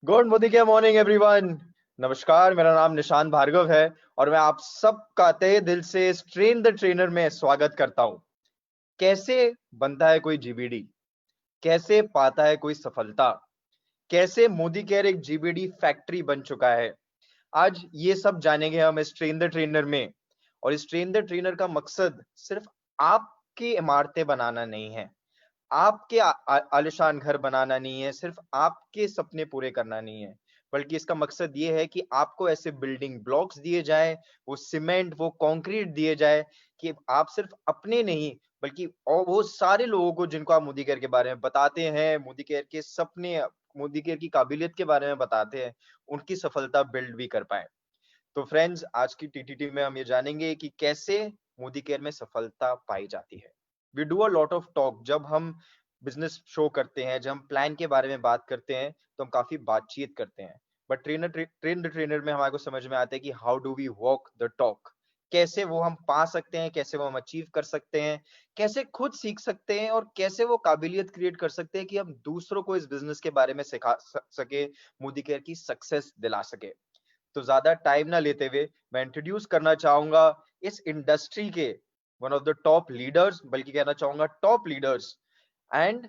Good Modi के morning everyone. नमस्कार, मेरा नाम निशांत भार्गव है और मैं आप सबका तहे दिल से इस ट्रेन द ट्रेनर में स्वागत करता हूं। कैसे बनता है कोई जीबीडी, कैसे पाता है कोई सफलता, कैसे मोदी केयर एक जीबीडी फैक्ट्री बन चुका है, आज ये सब जानेंगे हम इस ट्रेन द ट्रेनर में। और इस ट्रेन द ट्रेनर का मकसद सिर्फ आपकी इमारतें बनाना नहीं है, आपके आलिशान घर बनाना नहीं है, सिर्फ आपके सपने पूरे करना नहीं है, बल्कि इसका मकसद ये है कि आपको ऐसे बिल्डिंग ब्लॉक्स दिए जाएं, वो सीमेंट, वो कंक्रीट दिए जाए कि आप सिर्फ अपने नहीं बल्कि और वो सारे लोगों को जिनको आप मोदी केयर के बारे में बताते हैं, मोदी केयर के सपने, मोदी केयर की काबिलियत के बारे में बताते हैं, उनकी सफलता बिल्ड भी कर पाए। तो फ्रेंड्स, आज की टीटीटी में हम ये जानेंगे कि कैसे मोदी केयर में सफलता पाई जाती है। We do a lot of talk. जब हम बिजनेस शो करते हैं, जब हम प्लान के बारे में बात करते हैं, तो हम काफी बातचीत करते हैं। बट ट्रेन द ट्रेनर में हमारे को समझ में आता है कि how do we walk the talk. कैसे वो हम पा सकते हैं, कैसे वो हम अचीव कर सकते हैं, कैसे खुद सीख सकते हैं और कैसे वो काबिलियत क्रिएट कर सकते हैं कि हम दूसरों को इस बिजनेस के बारे में सिखा सके, मोदी केयर की सक्सेस दिला सके। तो ज्यादा टाइम ना लेते हुए मैं इंट्रोड्यूस करना चाहूंगा इस इंडस्ट्री के one of the top leaders, बल्कि कहना चाहूंगा टॉप लीडर्स, एंड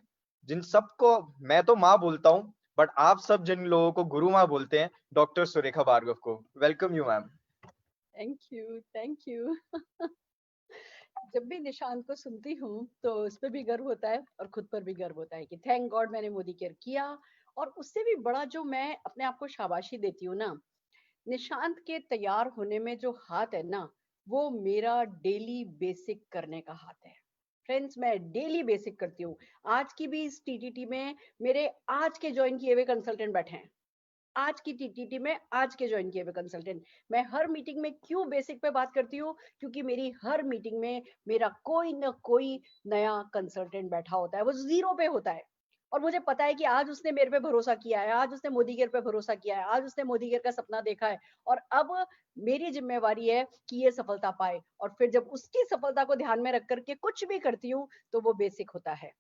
जिन सबको मैं तो माँ बोलता हूँ, बट आप सब जिन लोगों को गुरु माँ बोलते हैं, डॉक्टर सुरेखा भार्गव को। Welcome you ma'am. Thank you, thank you. जब भी निशांत को सुनती हूँ तो उस पे भी गर्व होता है और खुद पर भी गर्व होता है कि थैंक गॉड मैंने मोदी केयर किया। और उससे भी बड़ा जो मैं अपने आप को शाबाशी देती हूँ ना, निशांत के तैयार होने में जो हाथ है ना, वो मेरा डेली बेसिक करने का हाथ है। फ्रेंड्स, मैं डेली बेसिक करती हूँ। आज की भी इस टीटीटी में मेरे आज के ज्वाइन किए हुए कंसल्टेंट बैठे हैं। आज की टीटीटी में आज के ज्वाइन किए हुए कंसल्टेंट। मैं हर मीटिंग में क्यों बेसिक पे बात करती हूँ? क्योंकि मेरी हर मीटिंग में मेरा कोई ना कोई नया कंसल्टेंट बैठा होता है, वो जीरो पे होता है। और मुझे पता है कि आज उसने मेरे पे भरोसा किया है, आज उसने मोदी केयर पे भरोसा किया है, आज उसने मोदी केयर का सपना देखा है। और अब मेरी जिम्मेवारी है कि ये सफलता पाए। और फिर जब उसकी सफलता को ध्यान में रख करके कुछ भी करती हूँ, तो वो बेसिक होता है।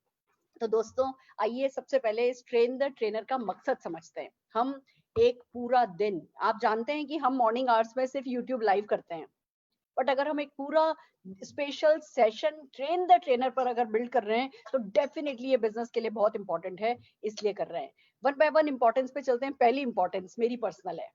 तो दोस्तों, आइए सबसे पहले इस ट्रेन द ट्रेनर का मकसद समझते हैं। हम एक पूरा दिन, आप जानते हैं कि हम मॉर्निंग आवर्स में सिर्फ यूट्यूब लाइव करते हैं, बट अगर हम एक पूरा special session train the trainer पर अगर बिल्ड कर रहे हैं, तो डेफिनेटली ये बिजनेस के लिए बहुत इंपॉर्टेंट है, इसलिए कर रहे हैं। वन बाय वन इंपॉर्टेंस पे चलते हैं। पहली इंपॉर्टेंस मेरी पर्सनल है।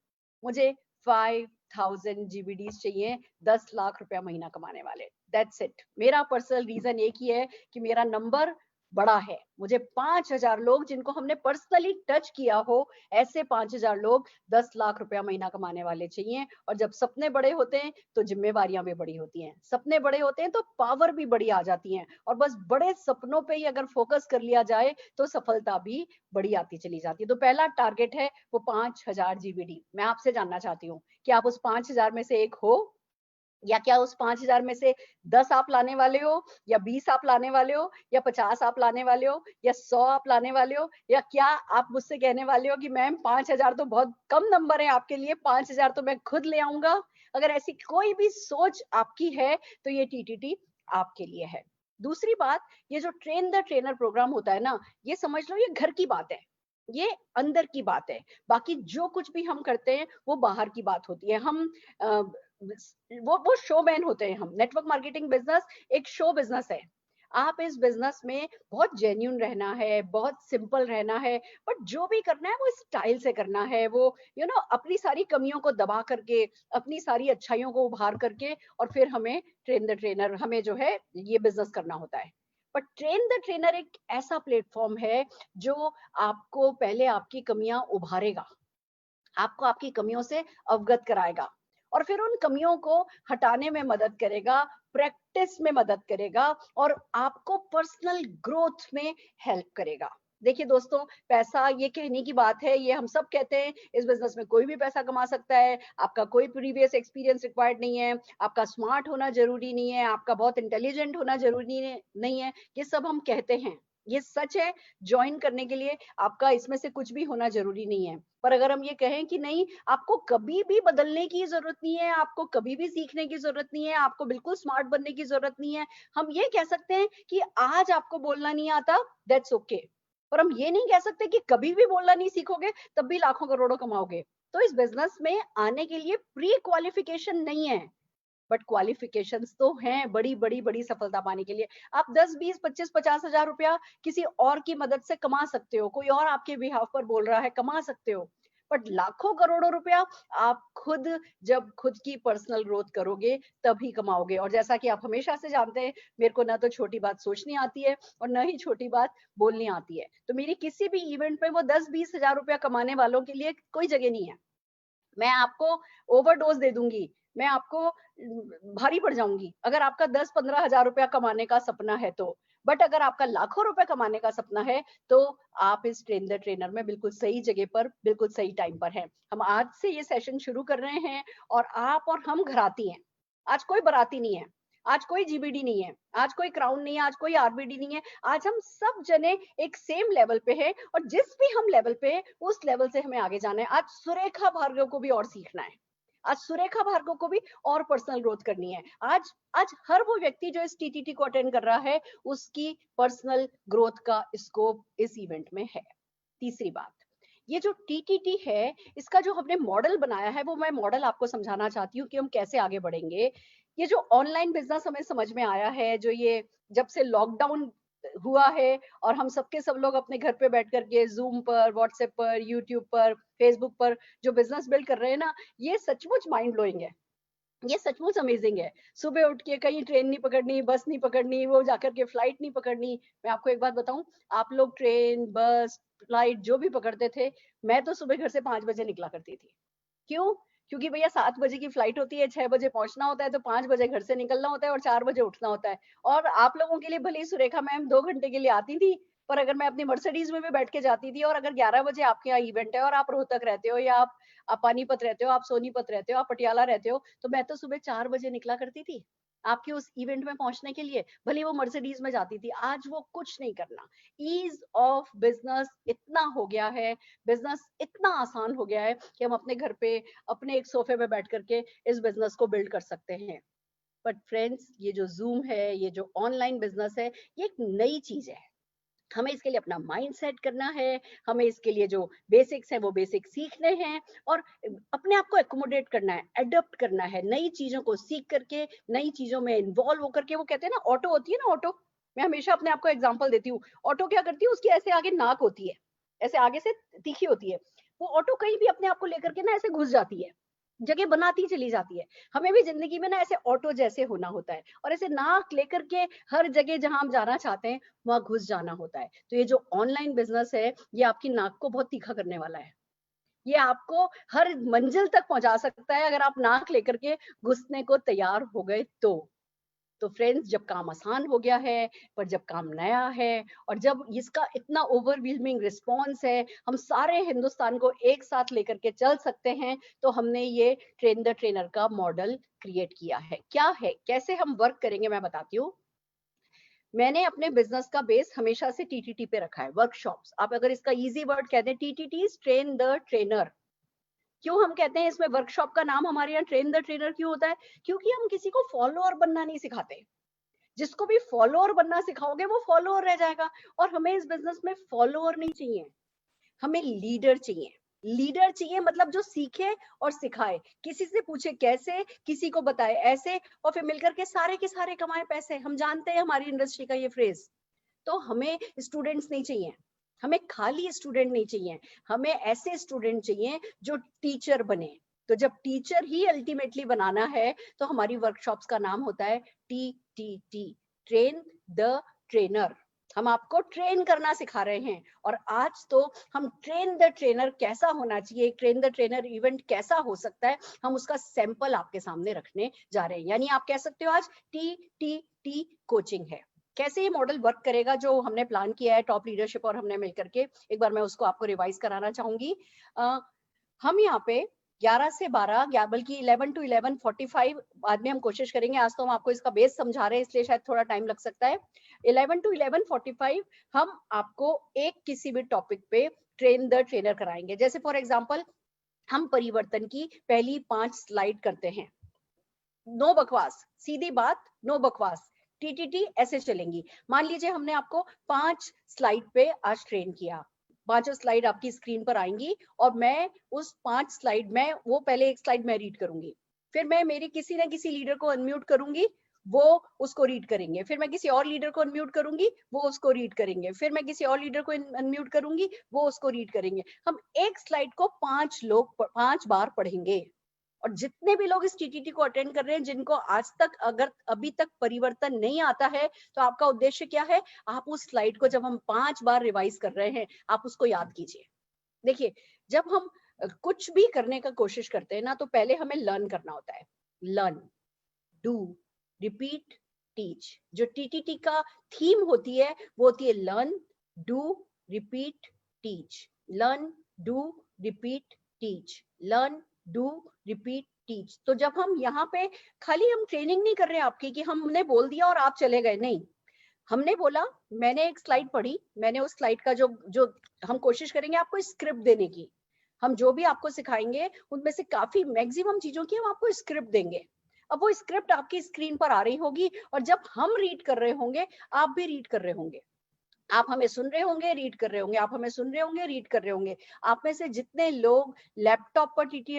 मुझे 5,000 GBDs चाहिए, 10 लाख रुपया महीना कमाने वाले। That's it. मेरा पर्सनल रीजन एक ही है कि मेरा नंबर बड़ा है। मुझे 5,000 लोग जिनको हमने पर्सनली टच किया हो, ऐसे 5,000 लोग 10 लाख रुपया महीना कमाने वाले चाहिए। और जब सपने बड़े होते हैं तो जिम्मेवारियां भी बड़ी होती हैं। सपने बड़े होते हैं तो पावर भी बड़ी आ जाती है। और बस बड़े सपनों पे ही अगर फोकस कर लिया जाए तो सफलता भी बड़ी आती चली जाती है। तो पहला टारगेट है वो 5,000 GBD। मैं आपसे जानना चाहती हूँ कि आप उस 5,000 में से एक हो, या क्या उस 5,000 में से 10 आप लाने वाले हो, या 20 आप लाने वाले हो, या 50 आप लाने वाले हो, या 100 आप लाने वाले हो, या क्या आप मुझसे कहने वाले हो कि मैम 5,000 तो बहुत कम नंबर है आपके लिए, 5,000 तो मैं खुद ले आऊंगा। अगर ऐसी कोई भी सोच आपकी है, तो ये टीटीटी आपके लिए है। दूसरी बात, ये जो ट्रेन द ट्रेनर प्रोग्राम होता है ना, ये समझ लो ये घर की बात है, ये अंदर की बात है। बाकी जो कुछ भी हम करते हैं वो बाहर की बात होती है। हम अ, वो शोमैन होते हैं। हम नेटवर्क मार्केटिंग बिजनेस एक शो बिजनेस है। आप इस बिजनेस में बहुत जेन्यून रहना है, बहुत सिंपल रहना है, बट जो भी करना है वो स्टाइल से करना है। वो अपनी सारी कमियों को दबा करके, अपनी सारी अच्छाइयों को उभार करके, और फिर हमें ट्रेन द ट्रेनर, हमें जो है ये बिजनेस करना होता है। बट ट्रेन द ट्रेनर एक ऐसा प्लेटफॉर्म है जो आपको पहले आपकी कमियां उभारेगा, आपको आपकी कमियों से अवगत कराएगा, और फिर उन कमियों को हटाने में मदद करेगा, प्रैक्टिस में मदद करेगा, और आपको पर्सनल ग्रोथ में हेल्प करेगा। देखिए दोस्तों, पैसा ये कहने की बात है, ये हम सब कहते हैं, इस बिजनेस में कोई भी पैसा कमा सकता है। आपका कोई प्रीवियस एक्सपीरियंस रिक्वायर्ड नहीं है, आपका स्मार्ट होना जरूरी नहीं है, आपका बहुत इंटेलिजेंट होना जरूरी नहीं है। ये सब हम कहते हैं, ये सच है। ज्वाइन करने के लिए आपका इसमें से कुछ भी होना जरूरी नहीं है। पर अगर हम ये कहें कि नहीं, आपको कभी भी बदलने की जरूरत नहीं है, आपको कभी भी सीखने की जरूरत नहीं है, आपको बिल्कुल स्मार्ट बनने की जरूरत नहीं है, हम ये कह सकते हैं कि आज आपको बोलना नहीं आता, दैट्स ओके। पर हम ये नहीं कह सकते कि कभी भी बोलना नहीं सीखोगे तब भी लाखों करोड़ों कमाओगे। तो इस बिजनेस में आने के लिए प्री क्वालिफिकेशन नहीं है, बट क्वालिफिकेशंस तो हैं बड़ी बड़ी बड़ी सफलता पाने के लिए। आप 10, 20, 25, 50,000 रुपया किसी और की मदद से कमा सकते हो, कोई और आपके बिहाफ पर बोल रहा है, कमा सकते हो। बट लाखों करोड़ों रुपया आप खुद, जब खुद की पर्सनल ग्रोथ करोगे तभी कमाओगे। और जैसा कि आप हमेशा से जानते हैं, मेरे को ना तो छोटी बात सोचनी आती है और ना ही छोटी बात बोलनी आती है। तो मेरी किसी भी इवेंट में वो 10-20 हजार रुपया कमाने वालों के लिए कोई जगह नहीं है। मैं आपको ओवरडोज दे दूंगी, मैं आपको भारी पड़ जाऊंगी अगर आपका 10-15 हजार रुपया कमाने का सपना है तो। बट अगर आपका लाखों रुपए कमाने का सपना है तो आप इस ट्रेन द ट्रेनर में बिल्कुल सही जगह पर, बिल्कुल सही टाइम पर हैं। हम आज से ये सेशन शुरू कर रहे हैं और आप और हम घराती हैं। आज कोई बाराती नहीं है, आज कोई जीबीडी नहीं है, आज कोई क्राउन नहीं है, आज कोई आरबीडी नहीं है। आज हम सब जने एक सेम लेवल पे हैं और जिस भी हम लेवल पे हैं उस लेवल से हमें आगे जाना है। आज सुरेखा भार्गव को भी और सीखना है, आज सुरेखा भार्गव को भी और पर्सनल ग्रोथ करनी है। आज आज हर वो व्यक्ति जो इस टीटीटी को अटेंड कर रहा है उसकी पर्सनल ग्रोथ का स्कोप इस इवेंट में है। तीसरी बात, ये जो टीटीटी है इसका जो हमने मॉडल बनाया है वो मैं मॉडल आपको समझाना चाहती हूँ कि हम कैसे आगे बढ़ेंगे। ये जो ऑनलाइन बिजनेस हमें समझ में आया है, जो ये जब से लॉकडाउन हुआ है और हम सबके सब लोग अपने घर पे बैठ करके जूम पर, व्हाट्सएप पर, यूट्यूब पर, फेसबुक पर जो बिजनेस बिल्ड कर रहे हैं ना, ये सचमुच माइंड ब्लोइंग है। ये सचमुच अमेजिंग है। सुबह उठ के कहीं ट्रेन नहीं पकड़नी, बस नहीं पकड़नी, वो जाकर के फ्लाइट नहीं पकड़नी। मैं आपको एक बात बताऊं, आप लोग ट्रेन, बस, फ्लाइट जो भी पकड़ते थे, मैं तो सुबह घर से 5 बजे निकला करती थी। क्यों? क्योंकि भैया 7 बजे की फ्लाइट होती है, 6 बजे पहुंचना होता है, तो 5 बजे घर से निकलना होता है और 4 बजे उठना होता है। और आप लोगों के लिए भले ही सुरेखा मैम 2 घंटे के लिए आती थी, पर अगर मैं अपनी मर्सिडीज में भी बैठ के जाती थी और अगर 11 बजे आपके यहाँ इवेंट है और आप रोहतक रहते हो या आप पानीपत रहते हो, आप सोनीपत रहते हो, आप पटियाला रहते हो, तो मैं तो सुबह 4 बजे निकला करती थी आपके उस इवेंट में पहुंचने के लिए, भले वो मर्सिडीज में जाती थी। आज वो कुछ नहीं करना। ईज ऑफ बिजनेस इतना हो गया है, बिजनेस इतना आसान हो गया है कि हम अपने घर पे अपने एक सोफे पे बैठ करके इस बिजनेस को बिल्ड कर सकते हैं। बट फ्रेंड्स, ये जो जूम है, ये जो ऑनलाइन बिजनेस है, ये एक नई चीज है। हमें इसके लिए अपना माइंड सेट करना है, हमें इसके लिए जो बेसिक्स है वो बेसिक सीखने हैं और अपने आप को एकोमोडेट करना है, एडप्ट करना है, नई चीजों को सीख करके, नई चीजों में इन्वॉल्व होकर के। वो कहते हैं ना, ऑटो होती है ना, ऑटो, मैं हमेशा अपने आप को एग्जांपल देती हूँ। ऑटो क्या करती है, उसकी ऐसे आगे नाक होती है, ऐसे आगे से तीखी होती है। वो ऑटो कहीं भी अपने आप को लेकर के ना ऐसे घुस जाती है, जगह बनाती चली जाती है। हमें भी जिंदगी में ना ऐसे ऑटो जैसे होना होता है और ऐसे नाक लेकर के हर जगह जहां हम जाना चाहते हैं वहां घुस जाना होता है। तो ये जो ऑनलाइन बिजनेस है, ये आपकी नाक को बहुत तीखा करने वाला है। ये आपको हर मंजिल तक पहुंचा सकता है अगर आप नाक लेकर के घुसने को तैयार हो गए तो फ्रेंड्स, जब काम आसान हो गया है, पर जब काम नया है और जब इसका इतना ओवरवेलमिंग रिस्पॉन्स है, हम सारे हिंदुस्तान को एक साथ लेकर के चल सकते हैं, तो हमने ये ट्रेन द ट्रेनर का मॉडल क्रिएट किया है। क्या है, कैसे हम वर्क करेंगे, मैं बताती हूँ। मैंने अपने बिजनेस का बेस हमेशा से टीटीटी पे रखा है, वर्कशॉप्स। आप अगर इसका इजी वर्ड कहते हैं, टीटीटी, ट्रेन द ट्रेनर। क्यों हम कहते हैं इसमें वर्कशॉप का नाम हमारे यहाँ ट्रेन द ट्रेनर क्यों होता है? क्योंकि हम किसी को फॉलोअर बनना नहीं सिखाते। जिसको भी फॉलोअर बनना सिखाओगे वो फॉलोअर रह जाएगा। और हमें इस बिजनेस में फॉलोअर नहीं चाहिए, हमें लीडर चाहिए। लीडर चाहिए मतलब जो सीखे और सिखाए, किसी से पूछे कैसे, किसी को बताए ऐसे, और फिर मिलकर के सारे कमाए पैसे। हम जानते हैं हमारी इंडस्ट्री का ये फ्रेज। तो हमें स्टूडेंट्स नहीं चाहिए, हमें खाली स्टूडेंट नहीं चाहिए, हमें ऐसे स्टूडेंट चाहिए जो टीचर बने। तो जब टीचर ही अल्टीमेटली बनाना है तो हमारी वर्कशॉप्स का नाम होता है टीटीटी, ट्रेन द ट्रेनर। हम आपको ट्रेन करना सिखा रहे हैं और आज तो हम ट्रेन द ट्रेनर कैसा होना चाहिए, ट्रेन द ट्रेनर इवेंट कैसा हो सकता है, हम उसका सैंपल आपके सामने रखने जा रहे हैं। यानी आप कह सकते हो आज टी कोचिंग है। कैसे ये मॉडल वर्क करेगा जो हमने प्लान किया है टॉप लीडरशिप और हमने मिलकर के, एक बार मैं उसको आपको रिवाइज कराना चाहूंगी। हम यहाँ पे 11 से 12 या बल्कि 11 to 11:45 बाद में हम कोशिश करेंगे। आज तो हम आपको इसका बेस समझा रहे हैं इसलिए शायद थोड़ा टाइम लग सकता है। 11 to 11:45 हम आपको एक किसी भी टॉपिक पे ट्रेन द ट्रेनर कराएंगे। जैसे फॉर एग्जांपल हम परिवर्तन की पहली 5 स्लाइड करते हैं। नो बकवास, सीधी बात, नो बकवास। टीटीटी ऐसे चलेंगी। मान लीजिए हमने आपको 5 स्लाइड पे आज ट्रेन किया, पांचों स्लाइड आपकी स्क्रीन पर आएंगी और मैं उस 5 स्लाइड में वो पहले एक स्लाइड मैं रीड करूंगी, फिर मैं मेरी किसी ना किसी लीडर को अनम्यूट करूंगी, वो उसको रीड करेंगे, फिर मैं किसी और लीडर को अनम्यूट करूंगी, वो उसको रीड करेंगे, फिर मैं किसी और लीडर को अनम्यूट करूंगी, वो उसको रीड करेंगे। हम एक स्लाइड को 5 बार पढ़ेंगे। और जितने भी लोग इस टीटीटी को अटेंड कर रहे हैं, जिनको आज तक अगर अभी तक परिवर्तन नहीं आता है, तो आपका उद्देश्य क्या है? आप उस स्लाइड को जब हम 5 बार रिवाइज कर रहे हैं, आप उसको याद कीजिए। देखिए, जब हम कुछ भी करने का कोशिश करते हैं ना, तो पहले हमें लर्न करना होता है। Learn, do, repeat, teach. जो टीटीटी का थीम होती है वो होती है learn, do, repeat, teach. Learn, do, repeat, teach. Learn, do, repeat, teach. तो जब हम यहाँ पे खाली हम ट्रेनिंग नहीं कर रहे हैं आपकी कि हमने बोल दिया और आप चले गए, नहीं। हमने बोला, मैंने एक स्लाइड पढ़ी, मैंने उस स्लाइड का जो जो हम कोशिश करेंगे आपको स्क्रिप्ट देने की। हम जो भी आपको सिखाएंगे उनमें से काफी मैक्सिमम चीजों की हम आपको स्क्रिप्ट देंगे। अब वो स्क्रिप्ट आपकी स्क्रीन पर आ रही होगी और जब हम रीड कर रहे होंगे, आप भी रीड कर रहे होंगे। आप हमें सुन रहे होंगे, रीड कर रहे होंगे, आप हमें सुन रहे होंगे, रीड कर रहे होंगे। आप में से जितने लोग लैपटॉप पर टीटी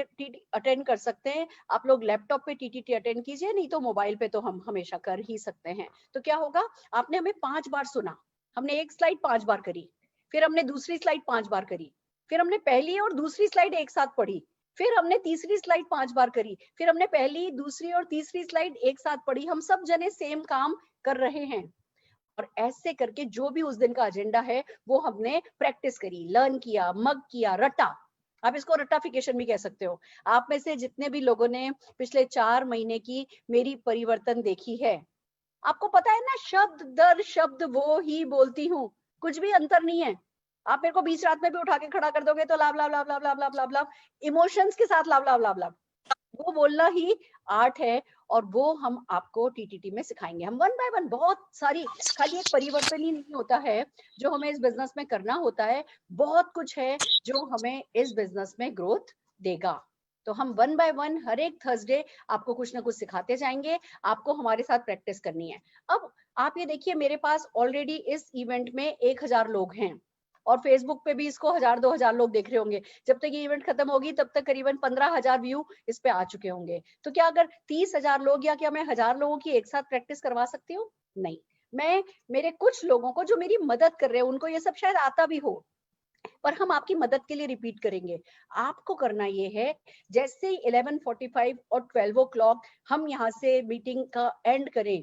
अटेंड कर सकते हैं, आप लोग लैपटॉप पे टीटीटी अटेंड कीजिए, नहीं तो मोबाइल पे तो हम हमेशा कर ही सकते हैं। तो क्या होगा? आपने हमें 5 बार सुना, हमने एक स्लाइड 5 बार करी, फिर हमने दूसरी स्लाइड 5 बार करी, फिर हमने पहली और दूसरी स्लाइड एक साथ पढ़ी, फिर हमने तीसरी स्लाइड 5 बार करी, फिर हमने पहली, दूसरी और तीसरी स्लाइड एक साथ पढ़ी। हम सब जने सेम काम कर रहे हैं। और ऐसे करके जो भी उस दिन का एजेंडा है वो हमने प्रैक्टिस करी, लर्न किया, मग किया, रटा। आप इसको रटाफिकेशन भी कह सकते हो। आप में से जितने भी लोगों ने पिछले 4 महीने की मेरी परिवर्तन देखी है, आपको पता है ना, शब्द दर शब्द वो ही बोलती हूँ, कुछ भी अंतर नहीं है। आप मेरे को बीच रात में भी उठा के खड़ा कर दोगे तो लाभ लाभ लाभ लाभ लाभ लाभ लाभ लाभ, इमोशंस के साथ लाभ लाभ लाभ लाभ, वो बोलना ही आर्ट है। और वो हम आपको टीटीटी में सिखाएंगे। हम वन बाय वन बहुत सारी, खाली एक परिवर्तन ही नहीं होता है जो हमें इस बिजनेस में करना होता है, बहुत कुछ है जो हमें इस बिजनेस में ग्रोथ देगा। तो हम वन बाय वन हर एक थर्सडे आपको कुछ ना कुछ सिखाते जाएंगे, आपको हमारे साथ प्रैक्टिस करनी है। अब आप ये देखिए, मेरे पास ऑलरेडी इस इवेंट में 1000 लोग हैं और फेसबुक पे भी इसको 1000-2000 लोग देख रहे होंगे। जब तक ये इवेंट खत्म होगी तब तक करीबन 15,000 व्यू इस पे आ चुके होंगे। तो क्या अगर 30,000 लोग या क्या मैं 1000 लोगों की एक साथ प्रैक्टिस करवा सकती हूँ? नहीं। मैं मेरे कुछ लोगों को जो मेरी मदद कर रहे हैं, उनको ये सब शायद आता भी हो, पर हम आपकी मदद के लिए रिपीट करेंगे। आपको करना ये है, जैसे ही 11:45 और 12 o'clock हम यहाँ से मीटिंग का एंड करें,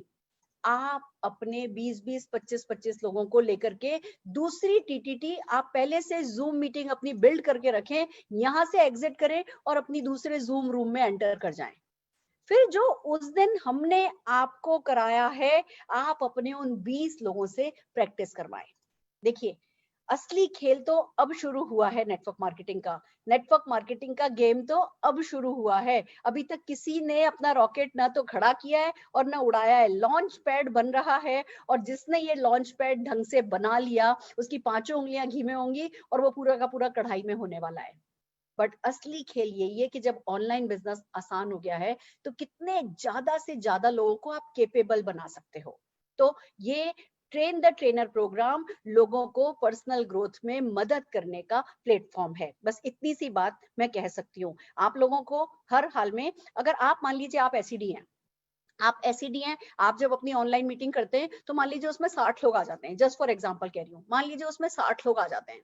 आप अपने 20-20, 25-25 लोगों को लेकर के दूसरी टीटीटी आप पहले से जूम मीटिंग अपनी बिल्ड करके रखें, यहां से एग्जिट करें और अपनी दूसरे जूम रूम में एंटर कर जाएं। फिर जो उस दिन हमने आपको कराया है, आप अपने उन 20 लोगों से प्रैक्टिस करवाएं। देखिए, असली खेल तो अब शुरू हुआ है नेटवर्क मार्केटिंग का। नेटवर्क मार्केटिंग का गेम तो अब शुरू हुआ है। अभी तक किसी ने अपना रॉकेट ना तो खड़ा किया है और ना उड़ाया है। लॉन्च पैड बन रहा है और जिसने ये लॉन्च पैड ढंग से बना लिया, उसकी 5 उंगलियां घी में होंगी और वो पूरा का पूरा कढ़ाई में होने वाला है। बट असली खेल यही है कि जब ऑनलाइन बिजनेस आसान हो गया है, तो कितने ज्यादा से ज्यादा लोगों को आप केपेबल बना सकते हो। तो ये ट्रेन द ट्रेनर प्रोग्राम लोगों को पर्सनल ग्रोथ में मदद करने का प्लेटफॉर्म है। बस इतनी सी बात मैं कह सकती हूँ आप लोगों को। हर हाल में, अगर आप मान लीजिए आप एसईडी हैं, आप एसईडी हैं, आप जब अपनी ऑनलाइन मीटिंग करते हैं तो मान लीजिए उसमें 60 लोग आ जाते हैं, जस्ट फॉर एग्जांपल कह रही हूँ, मान लीजिए उसमें 60 लोग आ जाते हैं।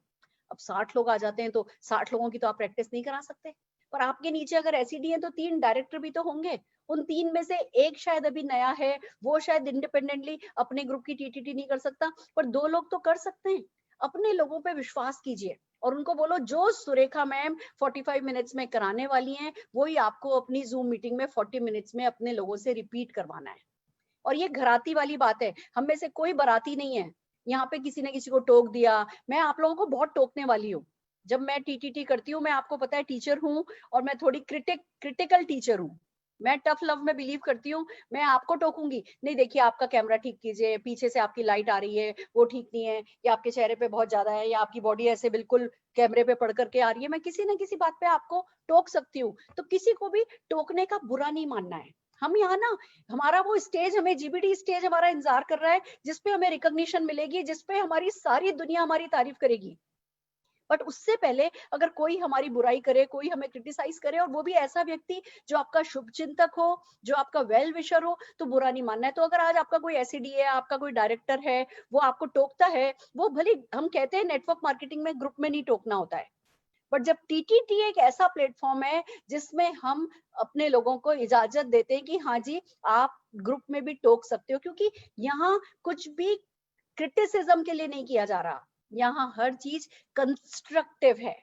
अब 60 लोग आ जाते हैं तो 60 लोगों की तो आप प्रैक्टिस नहीं करा सकते, पर आपके नीचे अगर एसईडी है तो 3 डायरेक्टर भी तो होंगे। उन 3 में से एक शायद अभी नया है, वो शायद इंडिपेंडेंटली अपने ग्रुप की टीटीटी नहीं कर सकता, पर 2 लोग तो कर सकते हैं। अपने लोगों पे विश्वास कीजिए और उनको बोलो जो सुरेखा मैम 45 मिनट्स में कराने वाली हैं, वही आपको अपनी जूम मीटिंग में 40 मिनट्स में अपने लोगों से रिपीट करवाना है। और ये घराती वाली बात है, हम में से कोई बराती नहीं है यहाँ पे किसी ने किसी को टोक दिया। मैं आप लोगों को बहुत टोकने वाली हूँ। जब मैं टीटीटी करती हूँ, मैं आपको पता है टीचर हूँ और मैं थोड़ी क्रिटिकल टीचर हूँ। मैं टफ लव में बिलीव करती हूँ। मैं आपको टोकूंगी नहीं, देखिए आपका कैमरा ठीक कीजिए, पीछे से आपकी लाइट आ रही है वो ठीक नहीं है, या आपके चेहरे पे बहुत ज्यादा है, या आपकी बॉडी ऐसे बिल्कुल कैमरे पे पड़ करके आ रही है। मैं किसी ना किसी बात पे आपको टोक सकती हूँ। तो किसी को भी टोकने का बुरा नहीं मानना है। हम यहाँ ना, हमारा वो स्टेज, हमें जीबीडी स्टेज हमारा इंतजार कर रहा है, जिसपे हमें रिकॉग्निशन मिलेगी, जिसपे हमारी सारी दुनिया हमारी तारीफ करेगी। बट उससे पहले अगर कोई हमारी बुराई करे, कोई हमें क्रिटिसाइज करे, और वो भी ऐसा व्यक्ति जो आपका शुभ चिंतक हो, जो आपका वेल विशर हो, तो बुरा नहीं मानना है। तो अगर आज आपका कोई एसईडी है, आपका कोई डायरेक्टर है, वो आपको टोकता है, वो भले, हम कहते हैं नेटवर्क मार्केटिंग में ग्रुप में नहीं टोकना होता है, बट जब टीटीटी एक ऐसा प्लेटफॉर्म है जिसमें हम अपने लोगों को इजाजत देते हैं कि हाँ जी, आप ग्रुप में भी टोक सकते हो, क्योंकि यहाँ कुछ भी क्रिटिसिज्म के लिए नहीं किया जा रहा, यहाँ हर चीज कंस्ट्रक्टिव है।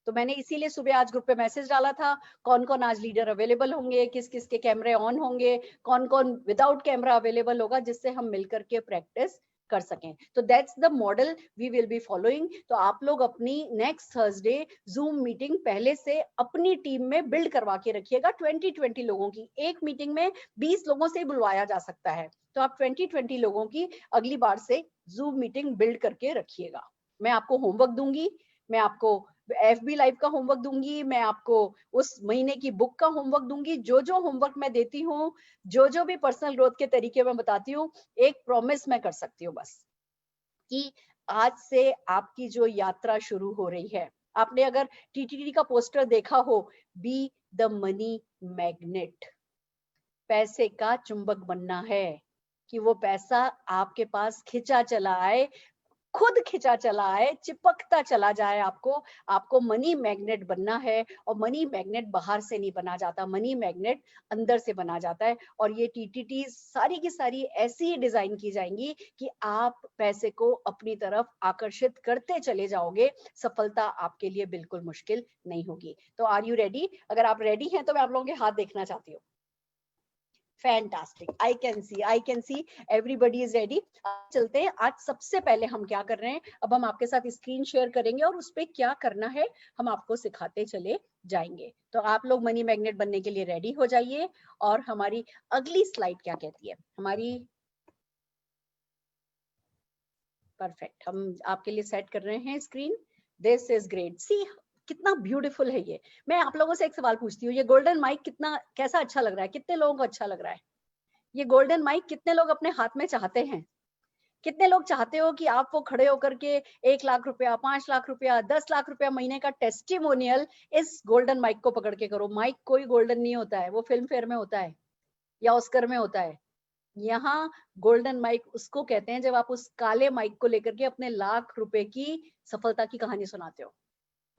तो मैंने इसीलिए सुबह आज ग्रुप पे मैसेज डाला था, कौन कौन आज लीडर अवेलेबल होंगे, किस किस के कैमरे ऑन होंगे, कौन कौन विदाउट कैमरा अवेलेबल होगा, जिससे हम मिलकर के प्रैक्टिस कर सकें। तो that's the model we will be following. तो आप लोग अपनी नेक्स्ट थर्सडे जूम मीटिंग पहले से अपनी टीम में बिल्ड करवा के रखिएगा। 20-20 लोगों की एक मीटिंग में 20 लोगों से बुलवाया जा सकता है, तो आप 20-20 लोगों की अगली बार से जूम मीटिंग बिल्ड करके रखिएगा। मैं आपको होमवर्क दूंगी, मैं आपको एफबी लाइव का होमवर्क दूंगी, मैं आपको उस महीने की बुक का होमवर्क दूंगी। जो जो होमवर्क मैं देती हूँ, जो जो भी पर्सनल ग्रोथ के तरीके मैं बताती हूँ, एक प्रॉमिस मैं कर सकती हूँ बस, कि आज से आपकी जो यात्रा शुरू हो रही है, आपने अगर टीटीडी का पोस्टर देखा हो, बी द मनी मैग्नेट, पैसे का चुंबक बनना है, कि वो पैसा आपके पास खिंचा चला आए, खुद खिंचा चला आए, चिपकता चला जाए आपको। आपको मनी मैग्नेट बनना है, और मनी मैग्नेट बाहर से नहीं बना जाता, मनी मैग्नेट अंदर से बना जाता है। और ये टीटीटी सारी की सारी ऐसी ही डिजाइन की जाएंगी कि आप पैसे को अपनी तरफ आकर्षित करते चले जाओगे, सफलता आपके लिए बिल्कुल मुश्किल नहीं होगी। तो आर यू रेडी? अगर आप रेडी हैं तो मैं आप लोगों के हाथ देखना चाहती हूँ। Fantastic, I can see everybody is ready. चलते हैं, आज सबसे पहले हम क्या कर रहे हैं, अब हम आपके साथ स्क्रीन शेयर करेंगे और उस पे क्या करना है हम आपको सिखाते चले जाएंगे। तो आप लोग मनी मैग्नेट बनने के लिए रेडी हो जाइए। और हमारी अगली स्लाइड क्या कहती है हमारी, परफेक्ट, हम आपके लिए सेट कर रहे हैं स्क्रीन। दिस इज ग्रेट, सी कितना ब्यूटीफुल है ये। मैं आप लोगों से एक सवाल पूछती हूँ, ये गोल्डन माइक कितना, कैसा अच्छा लग रहा है, कितने लोगों को अच्छा लग रहा है? ये गोल्डन माइक कितने लोग अपने हाथ में चाहते हैं? कितने लोग चाहते हो कि आप वो खड़े होकर के 1 लाख रुपया, 5 लाख रुपया, 10 लाख रुपया महीने का टेस्टिमोनियल इस गोल्डन माइक को पकड़ के करो? माइक कोई गोल्डन नहीं होता है, वो फिल्म फेयर में होता है या ऑस्कर में होता है। यहाँ गोल्डन माइक उसको कहते हैं जब आप उस काले माइक को लेकर के अपने लाख रुपए की सफलता की कहानी सुनाते हो,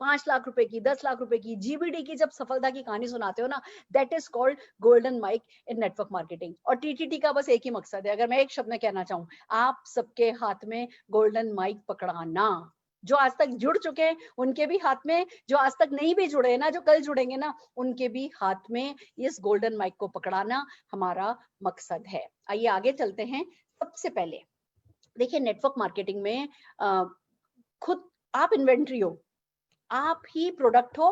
5 लाख रुपए की, 10 लाख रुपए की, जीबीडी की जब सफलता की कहानी सुनाते हो ना, that is called golden mic in network marketing. और टीटीटी का बस एक ही मकसद है, अगर मैं एक शब्द में कहना चाहूँ, आप सबके हाथ में गोल्डन माइक पकड़ाना। जो आज तक जुड़ चुके हैं उनके भी हाथ में, जो आज तक नहीं भी जुड़े ना, जो कल जुड़ेंगे ना, उनके भी हाथ में इस गोल्डन माइक को पकड़ाना हमारा मकसद है। आइए आगे चलते हैं। सबसे पहले देखिए, नेटवर्क मार्केटिंग में खुद आप इन्वेंट्री हो, आप ही प्रोडक्ट हो,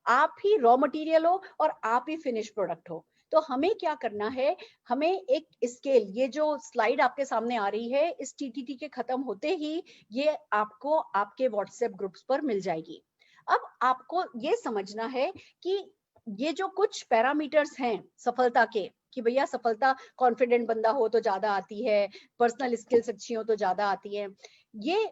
आप ही रॉ मटेरियल हो, और आप ही फिनिश प्रोडक्ट हो। तो हमें क्या करना है, हमें एक स्केल, ये जो स्लाइड आपके सामने आ रही है, इस टीटीटी के खत्म होते ही ये आपको आपके व्हाट्सएप ग्रुप्स पर मिल जाएगी। अब आपको ये समझना है कि ये जो कुछ पैरामीटर्स हैं सफलता के, कि भैया सफलता कॉन्फिडेंट बंदा हो तो ज्यादा आती है, पर्सनल स्किल्स अच्छी हो तो ज्यादा आती है। ये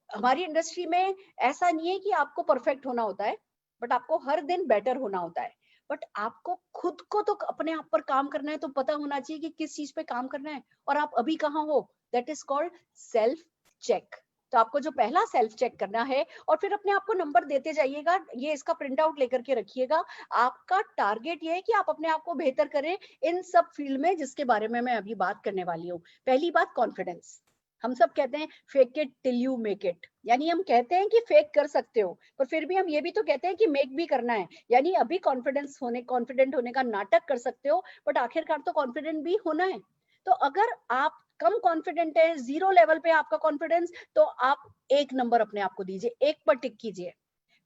हमारी इंडस्ट्री में ऐसा नहीं है कि आपको परफेक्ट होना होता है, बट आपको हर दिन बेटर होना होता है। बट आपको खुद को तो अपने आप पर काम करना है, तो पता होना चाहिए कि किस चीज पे काम करना है और आप अभी कहाँ हो। That is called self check. तो आपको जो पहला सेल्फ चेक करना है, और फिर अपने आप को नंबर देते जाइएगा, ये इसका प्रिंट आउट लेकर के रखिएगा। आपका टारगेट ये है कि आप अपने आप को बेहतर करें इन सब फील्ड में जिसके बारे में मैं अभी बात करने वाली हूँ। पहली बात, कॉन्फिडेंस। हम सब कहते हैं fake it till you make it, यानी हम कहते हैं कि फेक कर सकते हो, पर फिर भी हम ये भी तो कहते हैं कि मेक भी करना है। यानी अभी कॉन्फिडेंट होने का नाटक कर सकते हो, बट आखिरकार तो कॉन्फिडेंट भी होना है। तो अगर आप कम कॉन्फिडेंट है, 0 लेवल पे आपका कॉन्फिडेंस, तो आप 1 नंबर अपने आप को दीजिए, 1 पर टिक कीजिए।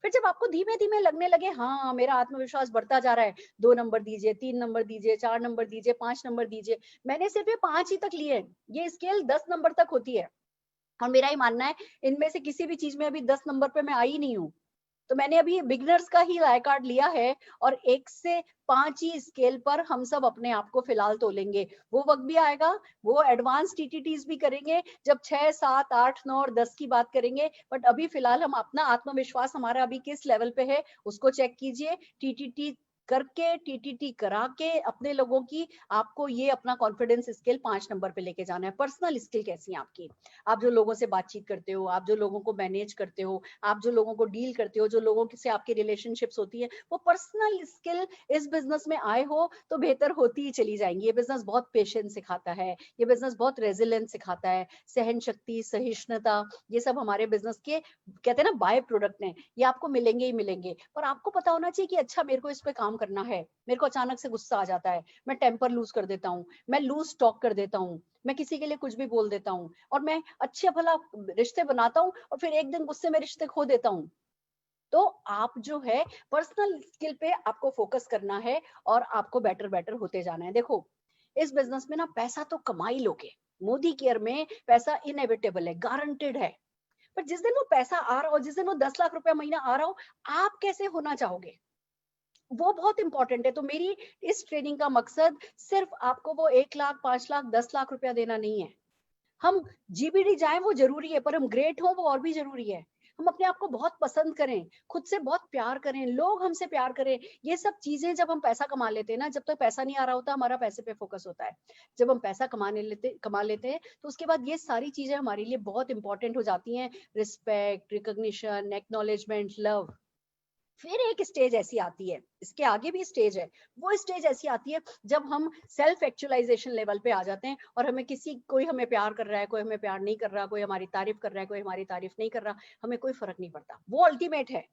फिर जब आपको धीमे धीमे लगने लगे हाँ मेरा आत्मविश्वास बढ़ता जा रहा है, 2 नंबर दीजिए, 3 नंबर दीजिए, 4 नंबर दीजिए, 5 नंबर दीजिए। मैंने सिर्फ ये 5 ही तक लिए हैं, ये स्केल 10 नंबर तक होती है, और मेरा ही मानना है इनमें से किसी भी चीज में अभी 10 नंबर पे मैं आई नहीं हूँ। तो मैंने अभी बिगिनर्स का ही लाइक कार्ड लिया है और 1 से 5 ही स्केल पर हम सब अपने आप को फिलहाल तोलेंगे। वो वक्त भी आएगा, वो एडवांस टीटीटीज भी करेंगे जब 6, 7, 8, 9 और 10 की बात करेंगे। बट अभी फिलहाल हम अपना आत्मविश्वास हमारा अभी किस लेवल पे है उसको चेक कीजिए। टीटीटी करके, टीटीटी करा के अपने लोगों की आपको ये अपना कॉन्फिडेंस स्किल 5 नंबर पे लेके जाना है। पर्सनल स्किल कैसी है आपकी? आप जो लोगों से बातचीत करते हो, आप जो लोगों को मैनेज करते हो, आप जो लोगों को डील करते हो, जो लोगों से आपकी रिलेशनशिप्स होती है, वो पर्सनल स्किल इस बिजनेस में आए हो तो बेहतर होती ही चली जाएंगी। ये बिजनेस बहुत पेशेंस सिखाता है, ये बिजनेस बहुत रेजिलेंस सिखाता है, सहन शक्ति, सहिष्णुता, ये सब हमारे बिजनेस के कहते हैं ना बाय प्रोडक्ट हैं। ये आपको मिलेंगे ही मिलेंगे, पर आपको पता होना चाहिए कि अच्छा मेरे को इस पे काम करना है। मेरे को अचानक से गुस्सा आ जाता है, मैं टेम्पर लूज कर देता हूँ, मैं लूज टॉक कर देता हूँ, मैं किसी के लिए कुछ भी बोल देता हूँ और मैं अच्छे भला रिश्ते बनाता हूँ और फिर एक दिन गुस्से में रिश्ते खो देता हूँ। तो आप जो है पर्सनल स्किल पे आपको फोकस करना है और आपको बेटर बेटर होते जाना है। देखो इस बिजनेस में ना पैसा तो कमा ही लोगे, मोदी केयर में पैसा इनएविटेबल है, गारंटेड है। पर जिस दिन वो पैसा आ रहा हो, जिस दिन वो 10 लाख रुपया महीना आ रहा हो, आप कैसे होना चाहोगे, वो बहुत इंपॉर्टेंट है। तो मेरी इस ट्रेनिंग का मकसद सिर्फ आपको वो 1 लाख, 5 लाख, 10 लाख रुपया देना नहीं है। हम जीबीडी जाएं वो जरूरी है, पर हम ग्रेट हो वो और भी जरूरी है। हम अपने आप को बहुत पसंद करें, खुद से बहुत प्यार करें, लोग हमसे प्यार करें। ये सब चीजें जब हम पैसा कमा लेते हैं ना, जब तक पैसा नहीं आ रहा होता हमारा पैसे पे फोकस होता है। जब हम पैसा कमा लेते हैं तो उसके बाद ये सारी चीजें हमारे लिए बहुत इंपॉर्टेंट हो जाती हैं। Respect, recognition, acknowledgement, love. फिर एक स्टेज ऐसी आती है, इसके आगे भी स्टेज है, वो स्टेज ऐसी आती है जब हम सेल्फ एक्चुअलाइजेशन लेवल पे आ जाते हैं और हमें कोई हमें प्यार कर रहा है, कोई हमें प्यार नहीं कर रहा, कोई हमारी तारीफ कर रहा है, कोई हमारी तारीफ नहीं कर रहा, हमें कोई फर्क नहीं पड़ता। वो अल्टीमेट है।